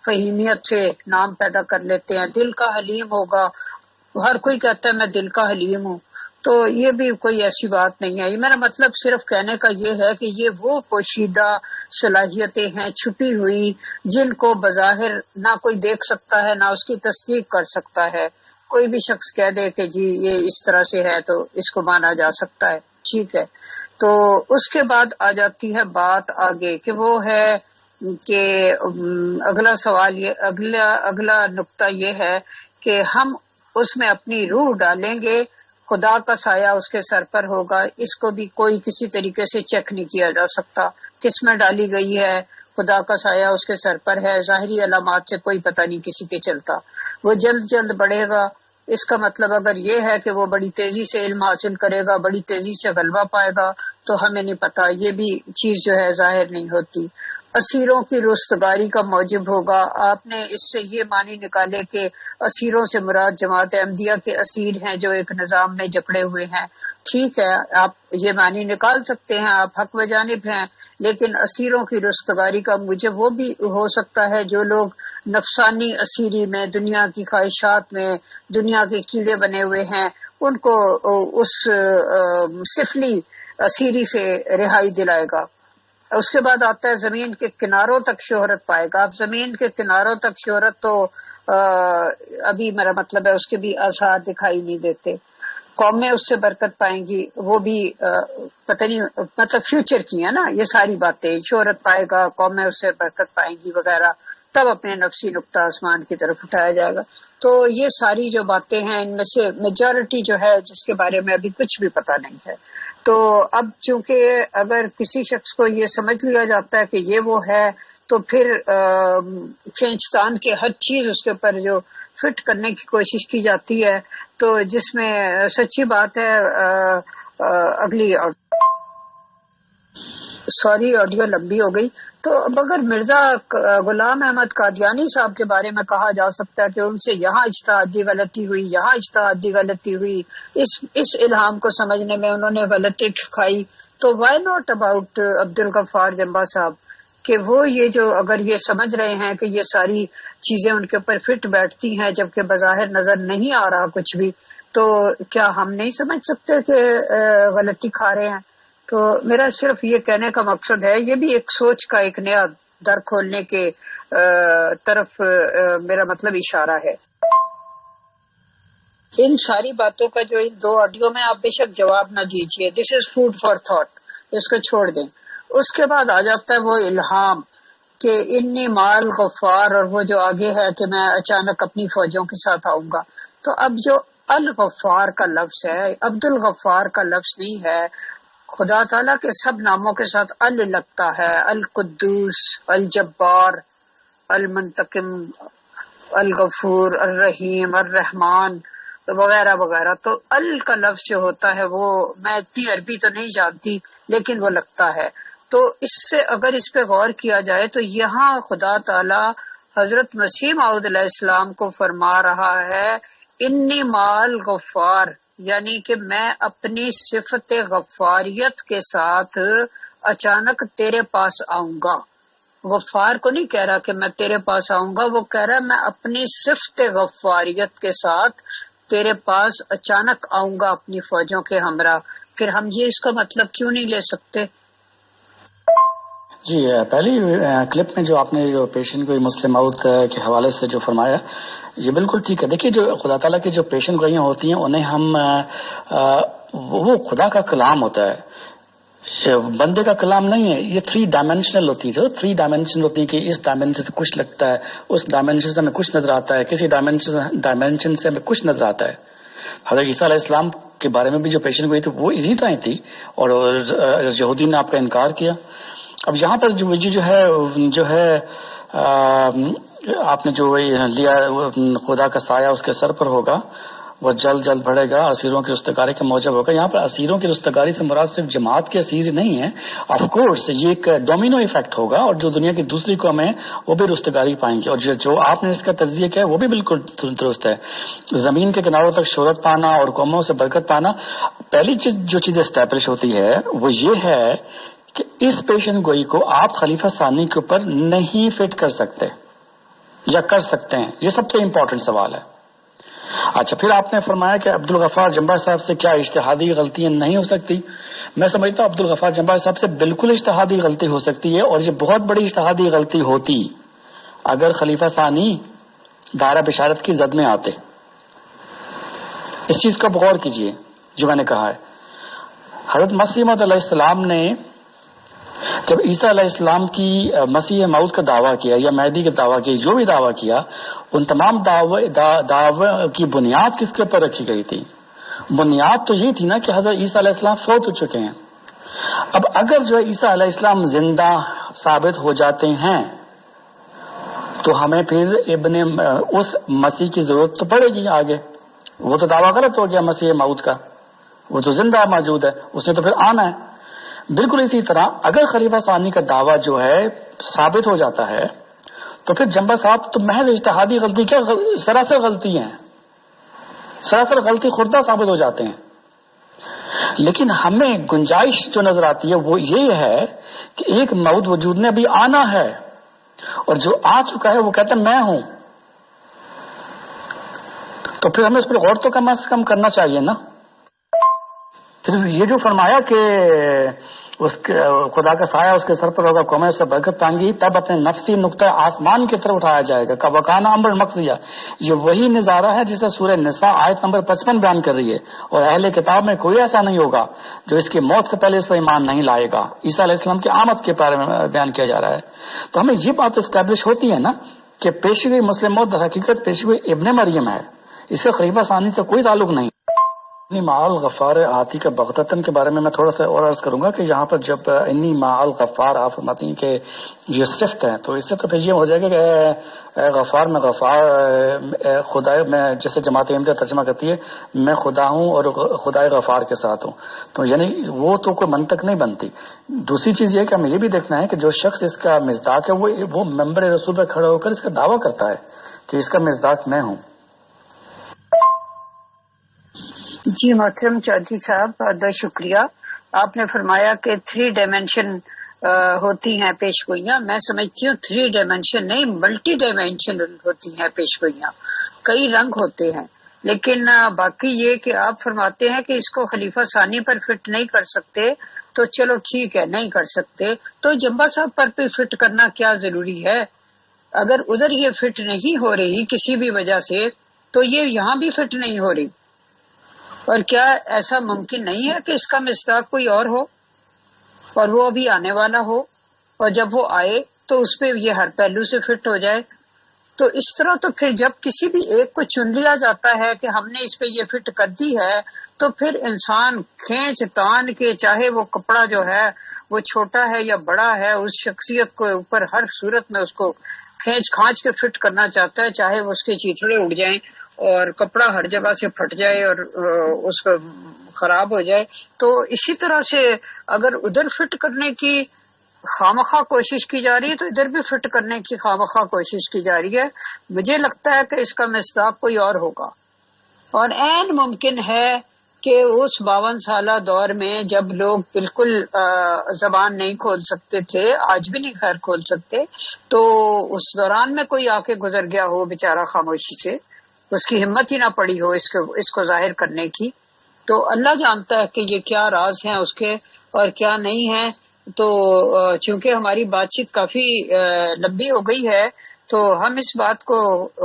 فہیمیت سے نام پیدا کر لیتے ہیں. دل کا حلیم ہوگا، ہر کوئی کہتا ہے میں دل کا حلیم ہوں، تو یہ بھی کوئی ایسی بات نہیں ہے. یہ میرا مطلب صرف کہنے کا یہ ہے کہ یہ وہ پوشیدہ صلاحیتیں ہیں چھپی ہوئی جن کو بظاہر نہ کوئی دیکھ سکتا ہے نہ اس کی تصدیق کر سکتا ہے. کوئی بھی شخص کہہ دے کہ جی یہ اس طرح سے ہے تو اس کو مانا جا سکتا ہے، ٹھیک ہے. تو اس کے بعد آ جاتی ہے بات آگے کہ وہ ہے کہ اگلا سوال یہ اگلا نقطہ یہ ہے کہ ہم اس میں اپنی روح ڈالیں گے، خدا کا سایہ اس کے سر پر ہوگا. اس کو بھی کوئی کسی طریقے سے چیک نہیں کیا جا سکتا کس میں ڈالی گئی ہے. خدا کا سایہ اس کے سر پر ہے، ظاہری علامات سے کوئی پتہ نہیں کسی کے چلتا. وہ جلد بڑھے گا، اس کا مطلب اگر یہ ہے کہ وہ بڑی تیزی سے علم حاصل کرے گا، بڑی تیزی سے غلبہ پائے گا، تو ہمیں نہیں پتا. یہ بھی چیز جو ہے ظاہر نہیں ہوتی. اسیروں کی رستگاری کا موجب ہوگا. آپ نے اس سے یہ معنی نکالے کہ اسیروں سے مراد جماعت احمدیہ کے اسیر ہیں جو ایک نظام میں جکڑے ہوئے ہیں. ٹھیک ہے، آپ یہ معنی نکال سکتے ہیں، آپ حق و جانب ہیں. لیکن اسیروں کی رستگاری کا موجب وہ بھی ہو سکتا ہے جو لوگ نفسانی اسیری میں، دنیا کی خواہشات میں، دنیا کے کیڑے بنے ہوئے ہیں، ان کو اس سفلی اسیری سے رہائی دلائے گا. اس کے بعد آتا ہے زمین کے کناروں تک شہرت پائے گا. اب زمین کے کناروں تک شہرت تو ابھی میرا مطلب ہے اس کے بھی آثار دکھائی نہیں دیتے. قومیں اس سے برکت پائیں گی، وہ بھی پتہ نہیں مطلب فیوچر کی ہے نا یہ ساری باتیں، شہرت پائے گا، قومیں اس سے برکت پائیں گی وغیرہ، تب اپنے نفسی نقطہ آسمان کی طرف اٹھایا جائے گا۔ تو یہ ساری جو باتیں ہیں ان میں سے میجورٹی جو ہے جس کے بارے میں ابھی کچھ بھی پتہ نہیں ہے، تو اب چونکہ اگر کسی شخص کو یہ سمجھ لیا جاتا ہے کہ یہ وہ ہے، تو پھر کھینچتان کے ہر چیز اس کے اوپر جو فٹ کرنے کی کوشش کی جاتی ہے، تو جس میں سچی بات ہے اگلی سوری آڈیو لمبی ہو گئی۔ تو اب اگر مرزا غلام احمد قادیانی صاحب کے بارے میں کہا جا سکتا ہے کہ ان سے یہاں اجتہادی غلطی ہوئی، یہاں اجتہادی غلطی ہوئی، اس الہام کو سمجھنے میں انہوں نے غلطی کھائی، تو وائی ناٹ اباؤٹ عبدالغفار جمبا صاحب، کہ وہ یہ جو اگر یہ سمجھ رہے ہیں کہ یہ ساری چیزیں ان کے اوپر فٹ بیٹھتی ہیں جبکہ بظاہر نظر نہیں آ رہا کچھ بھی، تو کیا ہم نہیں سمجھ سکتے کہ غلطی کھا رہے ہیں؟ تو میرا صرف یہ کہنے کا مقصد ہے، یہ بھی ایک سوچ کا ایک نیا در کھولنے کے طرف میرا مطلب اشارہ ہے۔ ان ساری باتوں کا جو ان دو آڈیو میں آپ بے شک جواب نہ دیجیے، دس از فوڈ فار تھاٹ، اس کو چھوڑ دیں۔ اس کے بعد آ جاتا ہے وہ الہام کہ انی مال غفار، اور وہ جو آگے ہے کہ میں اچانک اپنی فوجوں کے ساتھ آؤں گا۔ تو اب جو الغفار کا لفظ ہے، عبد الغفار کا لفظ نہیں ہے، خدا تعالیٰ کے سب ناموں کے ساتھ ال لگتا ہے، القدوس، الجبار، المنتقم، الغفور، الرحیم، الرحمن وغیرہ وغیرہ۔ تو ال کا لفظ جو ہوتا ہے وہ میں اتنی عربی تو نہیں جانتی لیکن وہ لگتا ہے۔ تو اس سے اگر اس پہ غور کیا جائے تو یہاں خدا تعالی حضرت مسیح موعود علیہ السلام کو فرما رہا ہے انی مال غفار، یعنی کہ میں اپنی صفت غفاریت کے ساتھ اچانک تیرے پاس آؤں گا۔ غفار کو نہیں کہہ رہا کہ میں تیرے پاس آؤں گا، وہ کہہ رہا میں اپنی صفت غفاریت کے ساتھ تیرے پاس اچانک آؤں گا اپنی فوجوں کے ہمراہ۔ پھر ہم یہ اس کا مطلب کیوں نہیں لے سکتے؟ جی، پہلی کلپ میں جو آپ نے جو پیشن گوئی مسلم موت کے حوالے سے جو فرمایا یہ بالکل ٹھیک ہے۔ دیکھیے جو خدا تعالیٰ کی جو پیشن گوئیاں ہوتی ہیں انہیں ہم وہ خدا کا کلام ہوتا ہے، بندے کا کلام نہیں ہے۔ یہ 3 ڈائمینشنل ہوتی ہے، 3 ڈائمینشن ہوتی ہے کہ اس ڈائمینشن سے کچھ لگتا ہے، اس ڈائمینشن سے ہمیں کچھ نظر آتا ہے، کسی ڈائمینشن سے ہمیں کچھ نظر آتا ہے۔ حضرت عیسیٰ علیہ السلام کے بارے میں بھی جو پیشن گوئی تھی وہ اسی طرح تھی، اور یہودی نے آپ کا انکار کیا۔ اب یہاں پر جو ہے آپ نے جو لیا خدا کا سایہ اس کے سر پر ہوگا، وہ جلد جلد بڑھے گا، اسیروں کی رستگاری کا موجب ہوگا۔ یہاں پر اسیروں کی رستگاری سے مراد صرف جماعت کے اسیر نہیں ہے، آف کورس یہ ایک ڈومینو ایفیکٹ ہوگا، اور جو دنیا کی دوسری قومیں وہ بھی رستگاری پائیں گی، اور جو آپ نے اس کا تجزیہ کیا ہے وہ بھی بالکل درست ہے۔ زمین کے کناروں تک شہرت پانا اور قوموں سے برکت پانا، پہلی جو چیز اسٹیبلش ہوتی ہے وہ یہ ہے کہ اس پیشن گوئی کو آپ خلیفہ ثانی کے اوپر نہیں فٹ کر سکتے یا کر سکتے ہیں، یہ سب سے امپورٹنٹ سوال ہے۔ اچھا، پھر آپ نے فرمایا کہ عبدالغفار جمبا صاحب سے کیا اجتہادی غلطیاں نہیں ہو سکتی؟ میں سمجھتا ہوں عبدالغفار جمبا صاحب سے بالکل اجتہادی غلطی ہو سکتی ہے، اور یہ بہت بڑی اجتہادی غلطی ہوتی اگر خلیفہ ثانی دائرہ بشارت کی زد میں آتے۔ اس چیز کا غور کیجئے جو میں نے کہا ہے۔ حضرت مسیح موعود علیہ السلام نے جب عیسیٰ علیہ السلام کی مسیح موعود کا دعویٰ کیا یا مہدی کا دعویٰ کیا، جو بھی دعویٰ کیا، ان تمام دعوے کی بنیاد کس کے اوپر رکھی گئی تھی؟ بنیاد تو یہ تھی نا کہ حضرت عیسیٰ علیہ السلام فوت ہو چکے ہیں۔ اب اگر جو عیسیٰ علیہ السلام زندہ ثابت ہو جاتے ہیں تو ہمیں پھر اس مسیح کی ضرورت تو پڑے گی آگے۔ وہ تو دعویٰ غلط ہو گیا مسیح موعود کا، وہ تو زندہ موجود ہے، اس نے تو پھر آنا ہے۔ بالکل اسی طرح اگر خلیفہ ثانی کا دعویٰ جو ہے ثابت ہو جاتا ہے تو پھر جمبا صاحب تو محض اجتہادی غلطی کیا، سراسر غلطی ہیں، سراسر غلطی خوردہ ثابت ہو جاتے ہیں۔ لیکن ہمیں گنجائش جو نظر آتی ہے وہ یہ ہے کہ ایک موعود وجود نے ابھی آنا ہے، اور جو آ چکا ہے وہ کہتا ہے میں ہوں، تو پھر ہمیں اس پر غور تو کم از کم کرنا چاہیے نا۔ پھر یہ جو فرمایا کہ اس کے خدا کا سایہ اس کے سر پر ہوگا، قومیں اسے برکت پائیں گی، تب اپنے نفسی نقطہ آسمان کی طرف اٹھایا جائے گا۔ کا وکانا امر مقضیہ، یہ وہی نظارہ ہے جسے سورہ نساء آیت نمبر 55 بیان کر رہی ہے۔ اور اہل کتاب میں کوئی ایسا نہیں ہوگا جو اس کی موت سے پہلے اس پر ایمان نہیں لائے گا۔ عیسیٰ علیہ السلام کی آمد کے بارے میں بیان کیا جا رہا ہے۔ تو ہمیں یہ بات اسٹیبلش ہوتی ہے نا کہ پیشگوئی مسلم موت در حقیقت پیشگوئی ابن مریم ہے، اس سے خلیفہ ثانی سے کوئی تعلق نہیں۔ انی مع الغفار آتی کا بغتتن کے بارے میں تھوڑا سا اور عرض کروں گا کہ یہاں پر جب انی مع الغفار آپ فرماتی ہیں کہ یہ صفت ہے، تو اس سے تو پھر یہ ہو جائے گا کہ اے غفار میں غفار خدا میں، جیسے جماعت احمدیہ ترجمہ کرتی ہے میں خدا ہوں اور خدائے غفار کے ساتھ ہوں، تو یعنی وہ تو کوئی منطق نہیں بنتی۔ دوسری چیز یہ کہ ہمیں یہ بھی دیکھنا ہے کہ جو شخص اس کا مصداق ہے وہ ممبر رسول پہ کھڑا ہو کر اس کا دعویٰ کرتا ہے کہ اس کا مصداق میں ہوں۔ جی محترم چودھری صاحب، بہت بہت شکریہ۔ آپ نے فرمایا کہ 3 ڈائمینشن ہوتی ہیں پیشگوئیاں، میں سمجھتی ہوں 3 ڈائمینشن نہیں، ملٹی ڈائمینشنل ہوتی ہیں پیشگوئیاں، کئی رنگ ہوتے ہیں۔ لیکن باقی یہ کہ آپ فرماتے ہیں کہ اس کو خلیفہ ثانی پر فٹ نہیں کر سکتے، تو چلو ٹھیک ہے نہیں کر سکتے، تو جمبا صاحب پر بھی فٹ کرنا کیا ضروری ہے؟ اگر ادھر یہ فٹ نہیں ہو رہی کسی بھی وجہ سے، تو یہ یہاں بھی فٹ نہیں ہو رہی۔ اور کیا ایسا ممکن نہیں ہے کہ اس کا مصداق کوئی اور ہو اور وہ ابھی آنے والا ہو، اور جب وہ آئے تو اس پہ یہ ہر پہلو سے فٹ ہو جائے؟ تو اس طرح تو پھر جب کسی بھی ایک کو چن لیا جاتا ہے کہ ہم نے اس پہ یہ فٹ کر دی ہے، تو پھر انسان کھینچ تان کے، چاہے وہ کپڑا جو ہے وہ چھوٹا ہے یا بڑا ہے، اس شخصیت کو اوپر ہر صورت میں اس کو کھینچ کھانچ کے فٹ کرنا چاہتا ہے، چاہے وہ اس کے چیتڑے اڑ جائیں اور کپڑا ہر جگہ سے پھٹ جائے اور اس پہ خراب ہو جائے۔ تو اسی طرح سے اگر ادھر فٹ کرنے کی خواہ کوشش کی جا رہی ہے تو ادھر بھی فٹ کرنے کی خواہ کوشش کی جا رہی ہے۔ مجھے لگتا ہے کہ اس کا مصداق کوئی اور ہوگا، اور عین ممکن ہے کہ اس 52 سالہ دور میں جب لوگ بالکل زبان نہیں کھول سکتے تھے، آج بھی نہیں خیر کھول سکتے، تو اس دوران میں کوئی آ کے گزر گیا ہو بیچارہ خاموشی سے، اس کی ہمت ہی نہ پڑی ہو اس کو ظاہر کرنے کی۔ تو اللہ جانتا ہے کہ یہ کیا راز ہیں اس کے اور کیا نہیں ہیں۔ تو چونکہ ہماری بات چیت کافی لمبی ہو گئی ہے، تو ہم اس بات کو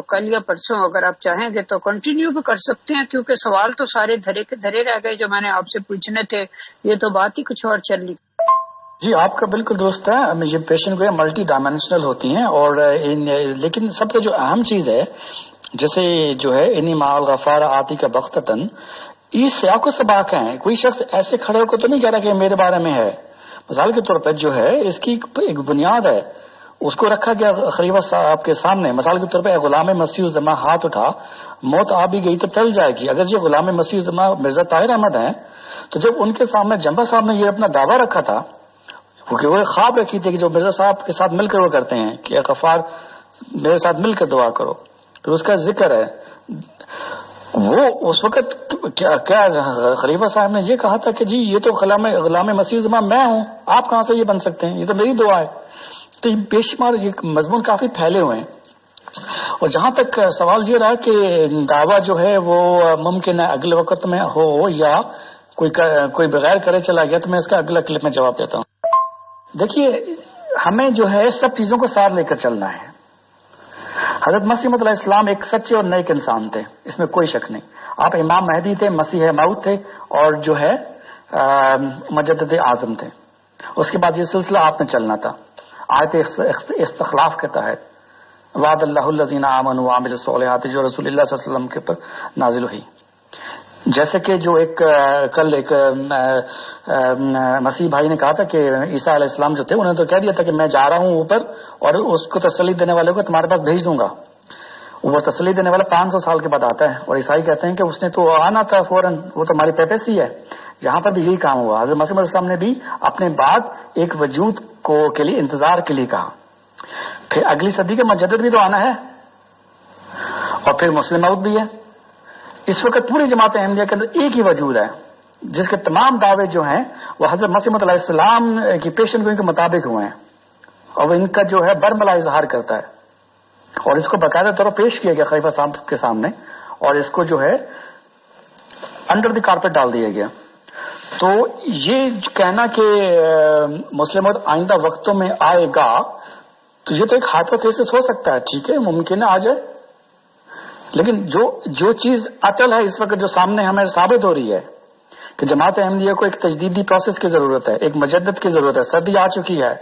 کل یا پرسوں اگر آپ چاہیں گے تو کنٹینیو بھی کر سکتے ہیں، کیونکہ سوال تو سارے دھرے کے دھرے رہ گئے جو میں نے آپ سے پوچھنے تھے، یہ تو بات ہی کچھ اور چل رہی۔ جی آپ کا بالکل درست ہے، یہ پیشن گوئیاں ملٹی ڈائمینشنل ہوتی ہیں، اور لیکن سب سے جو اہم چیز ہے جیسے جو ہے انی مع الغفار آتی کا بغتتن، اس سیاق و سباق ہیں، کوئی شخص ایسے کھڑے ہو کے تو نہیں کہہ رہا کہ میرے بارے میں ہے۔ مثال کے طور پر جو ہے اس کی ایک بنیاد ہے، اس کو رکھا گیا خلیفہ صاحب کے سامنے۔ مثال کے طور پر غلام مسیح الزماں ہاتھ اٹھا، موت آ بھی گئی تو ٹل جائے گی۔ اگر یہ غلام مسیح الزماں مرزا طاہر احمد ہیں، تو جب ان کے سامنے جمبا صاحب نے یہ اپنا دعویٰ رکھا تھا، کیونکہ وہ خواب رکھی تھی کہ جو مرزا صاحب کے ساتھ مل کر وہ کرتے ہیں کہ غفار میرے ساتھ مل کر دعا کرو، پھر اس کا ذکر ہے۔ وہ اس وقت کیا خلیفہ صاحب نے یہ کہا تھا کہ جی یہ تو غلام مسیح زمان میں ہوں، آپ کہاں سے یہ بن سکتے ہیں، یہ تو میری دعا ہے۔ تو یہ بے شمار یہ مضمون کافی پھیلے ہوئے ہیں۔ اور جہاں تک سوال یہ رہا کہ دعویٰ جو ہے وہ ممکن ہے اگلے وقت میں ہو یا کوئی بغیر کرے چلا گیا، تو میں اس کا اگلا کلپ میں جواب دیتا ہوں۔ دیکھیے ہمیں جو ہے سب چیزوں کو ساتھ لے کر چلنا ہے۔ حضرت مسیح علیہ السلام ایک سچے اور نیک انسان تھے، اس میں کوئی شک نہیں۔ آپ امام مہدی تھے، مسیح موعود تھے، اور جو ہے مجدد اعظم تھے۔ اس کے بعد یہ سلسلہ آپ نے چلنا تھا۔ آیت استخلاف کے تحت وعد اللہ الذین آمنوا وعملوا الصالحات جو رسول اللہ صلی اللہ علیہ وسلم کے پر نازل ہوئی، جیسے کہ جو کل ایک مسیح بھائی نے کہا تھا کہ عیسیٰ علیہ السلام جو تھے انہوں نے تو کہہ دیا تھا کہ میں جا رہا ہوں اوپر اور اس کو تسلی دینے والے کو تمہارے پاس بھیج دوں گا۔ وہ تسلی دینے والا 500 سال کے بعد آتا ہے، اور عیسائی کہتے ہیں کہ اس نے تو آنا تھا فوراً، وہ تو ہماری پیپیسی ہے۔ یہاں پر بھی یہی کام ہوا، حضرت مسیح علیہ السلام نے بھی اپنے بعد ایک وجود کے لیے انتظار کے لیے کہا۔ پھر اگلی صدی کے مجدد بھی تو آنا ہے، اور پھر مسلم موعود بھی ہے۔ اس وقت پوری جماعت احمدیہ کے اندر ایک ہی وجود ہے جس کے تمام دعوے جو ہیں وہ حضرت مسیح علیہ السلام کی پیشن گوئی کے مطابق ہوئے ہیں، اور وہ ان کا جو ہے برملا اظہار کرتا ہے، اور اس کو باقاعدہ طور پر پیش کیا گیا خلیفہ صاحب کے سامنے، اور اس کو جو ہے انڈر دی کارپیٹ ڈال دیا گیا۔ تو یہ کہنا کہ مسلم امت آئندہ وقتوں میں آئے گا، تو یہ تو ایک ہائپوتھیسس ہو سکتا ہے، ٹھیک ہے، ممکن ہے آ جائے، لیکن جو چیز اٹل ہے اس وقت جو سامنے ہمیں ثابت ہو رہی ہے کہ جماعت احمدیہ کو ایک تجدیدی پروسیس کی ضرورت ہے، ایک مجدد کی ضرورت ہے، سردی آ چکی ہے،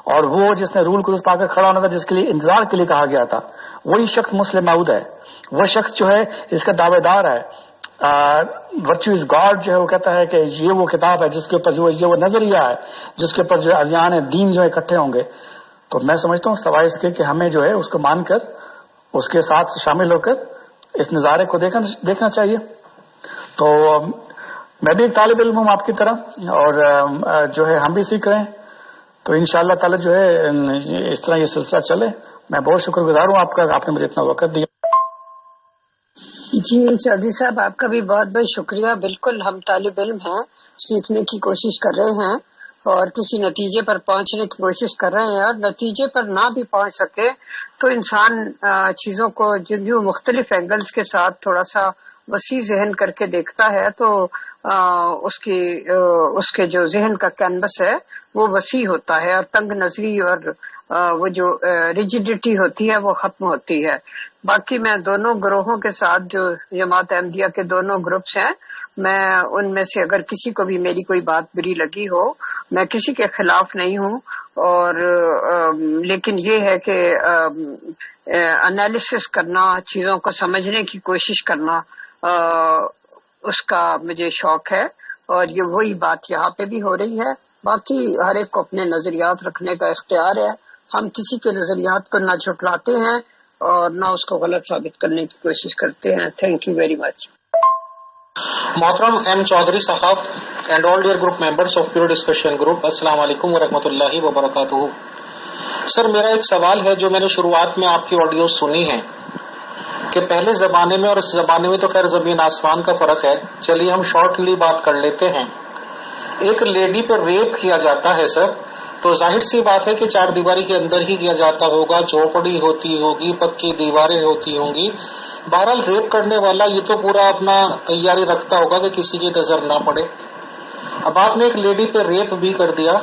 اور وہ جس نے رول کرس پا کر کھڑا ہونا تھا، جس کے لیے انتظار کے لیے کہا گیا تھا، وہی شخص مسلم موعود ہے، وہ شخص جو ہے اس کا دعوے دار ہے، ورچو از گاڈ جو ہے وہ کہتا ہے کہ یہ وہ کتاب ہے جس کے اوپر جو وہ نظریہ ہے جس کے اوپر جو ادیان دین جو اکٹھے ہوں گے. تو میں سمجھتا ہوں سوائے اس کے کہ ہمیں جو ہے اس کو مان کر اس کے ساتھ شامل ہو کر اس نظارے کو دیکھنا چاہیے. تو میں بھی ایک طالب علم ہوں آپ کی طرح، اور جو ہے ہم بھی سیکھ رہے ہیں، تو انشاءاللہ تعالی جو ہے اس طرح یہ سلسلہ چلے. میں بہت شکر گزار ہوں آپ کا، آپ نے مجھے اتنا وقت دیا. جی چودھری صاحب، آپ کا بھی بہت بہت شکریہ. بالکل ہم طالب علم ہیں، سیکھنے کی کوشش کر رہے ہیں اور کسی نتیجے پر پہنچنے کی کوشش کر رہے ہیں، اور نتیجے پر نہ بھی پہنچ سکے تو انسان چیزوں کو جو مختلف اینگلز کے ساتھ تھوڑا سا وسیع ذہن کر کے دیکھتا ہے تو اس کے جو ذہن کا کینوس ہے وہ وسیع ہوتا ہے، اور تنگ نظری اور وہ جو ریجیڈیٹی ہوتی ہے وہ ختم ہوتی ہے. باقی میں دونوں گروہوں کے ساتھ، جو جماعت احمدیہ کے دونوں گروپس ہیں، میں ان میں سے اگر کسی کو بھی میری کوئی بات بری لگی ہو، میں کسی کے خلاف نہیں ہوں، اور لیکن یہ ہے کہ انالیسس کرنا، چیزوں کو سمجھنے کی کوشش کرنا، اس کا مجھے شوق ہے، اور یہ وہی بات یہاں پہ بھی ہو رہی ہے. باقی ہر ایک کو اپنے نظریات رکھنے کا اختیار ہے. ہم کسی کے نظریات کو نہ جھٹلاتے ہیں اور نہ اس کو غلط ثابت کرنے کی کوشش کرتے ہیں. Thank you very much. محترم ایم چودھری صاحب and all dear group members of pure discussion group, السلام علیکم ورحمۃ اللہ وبرکاتہ. سر میرا ایک سوال ہے جو میں نے شروعات میں آپ کی آڈیو سنی ہے کہ پہلے زمانے میں اور اس زمانے میں تو خیر زمین آسمان کا فرق ہے، چلیے ہم شارٹلی بات کر لیتے ہیں. ایک لیڈی پہ ریپ کیا جاتا ہے سر، تو ظاہر سی بات ہے کہ چار دیواری کے اندر ہی کیا جاتا ہوگا، چوپڑی ہوتی ہوگی، پکی دیواریں ہوتی ہوں گی. بہرحال ریپ کرنے والا یہ تو پورا اپنا تیاری رکھتا ہوگا کہ کسی کی نظر نہ پڑے. اب آپ نے ایک لیڈی پہ ریپ بھی کر دیا،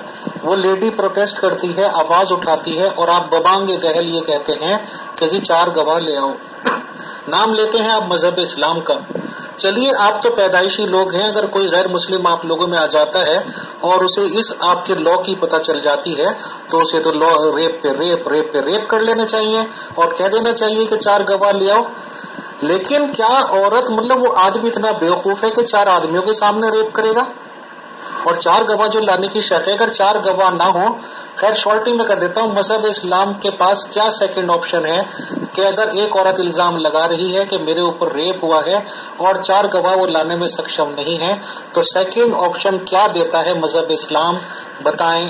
وہ لیڈی پروٹیسٹ کرتی ہے، آواز اٹھاتی ہے، اور آپ ببانگ گہل یہ کہتے ہیں کہ جی 4 گواہ لے آؤ. نام لیتے ہیں آپ مذہب اسلام کا. چلیے آپ تو پیدائشی لوگ ہیں، اگر کوئی غیر مسلم آپ لوگوں میں آ جاتا ہے اور اسے اس آپ کے لا کی پتہ چل جاتی ہے تو اسے تو ریپ پہ ریپ کر لینا چاہیے اور کہہ دینا چاہیے کہ 4 گواہ لے آؤ. لیکن کیا عورت مطلب وہ آدمی اتنا بیوقوف ہے کہ 4 آدمیوں کے سامنے ریپ کرے گا؟ اور 4 گواہ جو لانے کی شرط ہے، اگر 4 گواہ نہ ہوں، خیر شارٹی میں کر دیتا ہوں، مذہب اسلام کے پاس کیا سیکنڈ آپشن ہے کہ اگر ایک عورت الزام لگا رہی ہے کہ میرے اوپر ریپ ہوا ہے اور 4 گواہ وہ لانے میں سکشم نہیں ہے، تو سیکنڈ آپشن کیا دیتا ہے مذہب اسلام؟ بتائیں.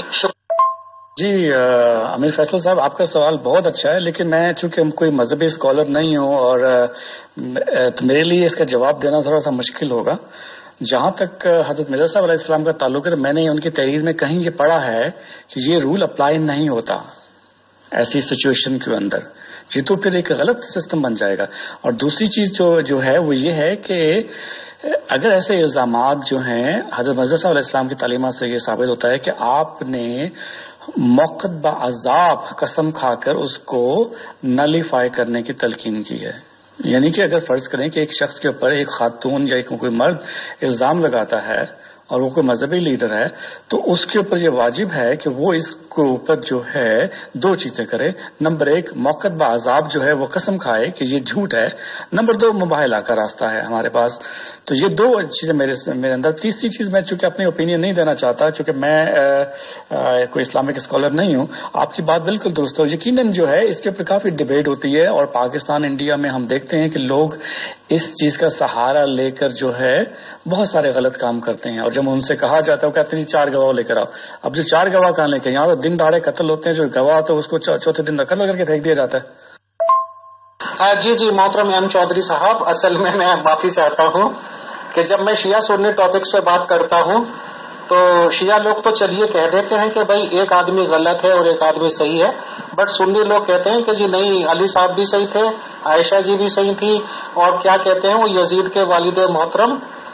جی امیر فیصل صاحب، آپ کا سوال بہت اچھا ہے، لیکن میں چونکہ کوئی مذہبی اسکالر نہیں ہوں اور تو میرے لیے اس کا جواب دینا تھوڑا سا مشکل ہوگا. جہاں تک حضرت مرزا صاحب علیہ السلام کا تعلق ہے، میں نے ان کی تحریر میں کہیں یہ پڑھا ہے کہ یہ رول اپلائی نہیں ہوتا ایسی سچویشن کے اندر. یہ تو پھر ایک غلط سسٹم بن جائے گا. اور دوسری چیز جو ہے وہ یہ ہے کہ اگر ایسے الزامات جو ہیں، حضرت مرزا صاحب علیہ السلام کی تعلیمات سے یہ ثابت ہوتا ہے کہ آپ نے موقت بعذاب قسم کھا کر اس کو نلیفائی کرنے کی تلقین کی ہے. یعنی کہ اگر فرض کریں کہ ایک شخص کے اوپر ایک خاتون یا کوئی مرد الزام لگاتا ہے اور وہ کوئی مذہبی لیڈر ہے، تو اس کے اوپر یہ واجب ہے کہ وہ اس کے اوپر جو ہے 2 چیزیں کرے. نمبر 1 موقت بعذاب جو ہے وہ قسم کھائے کہ یہ جھوٹ ہے. نمبر 2 مباہلہ کا راستہ ہے ہمارے پاس. تو یہ 2 چیزیں میرے اندر. تیسری چیز میں چونکہ اپنی اوپینین نہیں دینا چاہتا، چونکہ میں کوئی اسلامک اسکالر نہیں ہوں. آپ کی بات بالکل درست ہے. یقیناً جو ہے اس کے اوپر کافی ڈیبیٹ ہوتی ہے، اور پاکستان انڈیا میں ہم دیکھتے ہیں کہ لوگ اس چیز کا سہارا لے کر جو ہے بہت سارے غلط کام کرتے ہیں. اور جب ان سے کہا جاتا ہے وہ کہتے ہیں 4 گواہ لے کر آؤ. اب جو 4 گواہ کہاں لے کے، یہاں تو دن دہاڑے قتل ہوتے ہیں، جو گواہ تو اس کو چوتھے دن قتل کر کے پھینک دیا جاتا ہے. جی محترم ایم چودھری صاحب، اصل میں معافی چاہتا ہوں کہ جب میں شیعہ سنی ٹاپکس پہ بات کرتا ہوں تو شیعہ لوگ تو چلیے کہہ دیتے ہیں کہ بھائی ایک آدمی غلط ہے اور ایک آدمی صحیح ہے، بٹ سنی لوگ کہتے ہیں کہ جی نہیں، علی صاحب بھی صحیح تھے، عائشہ جی بھی صحیح تھی، اور کیا کہتے ہیں وہ یزید کے والد محترم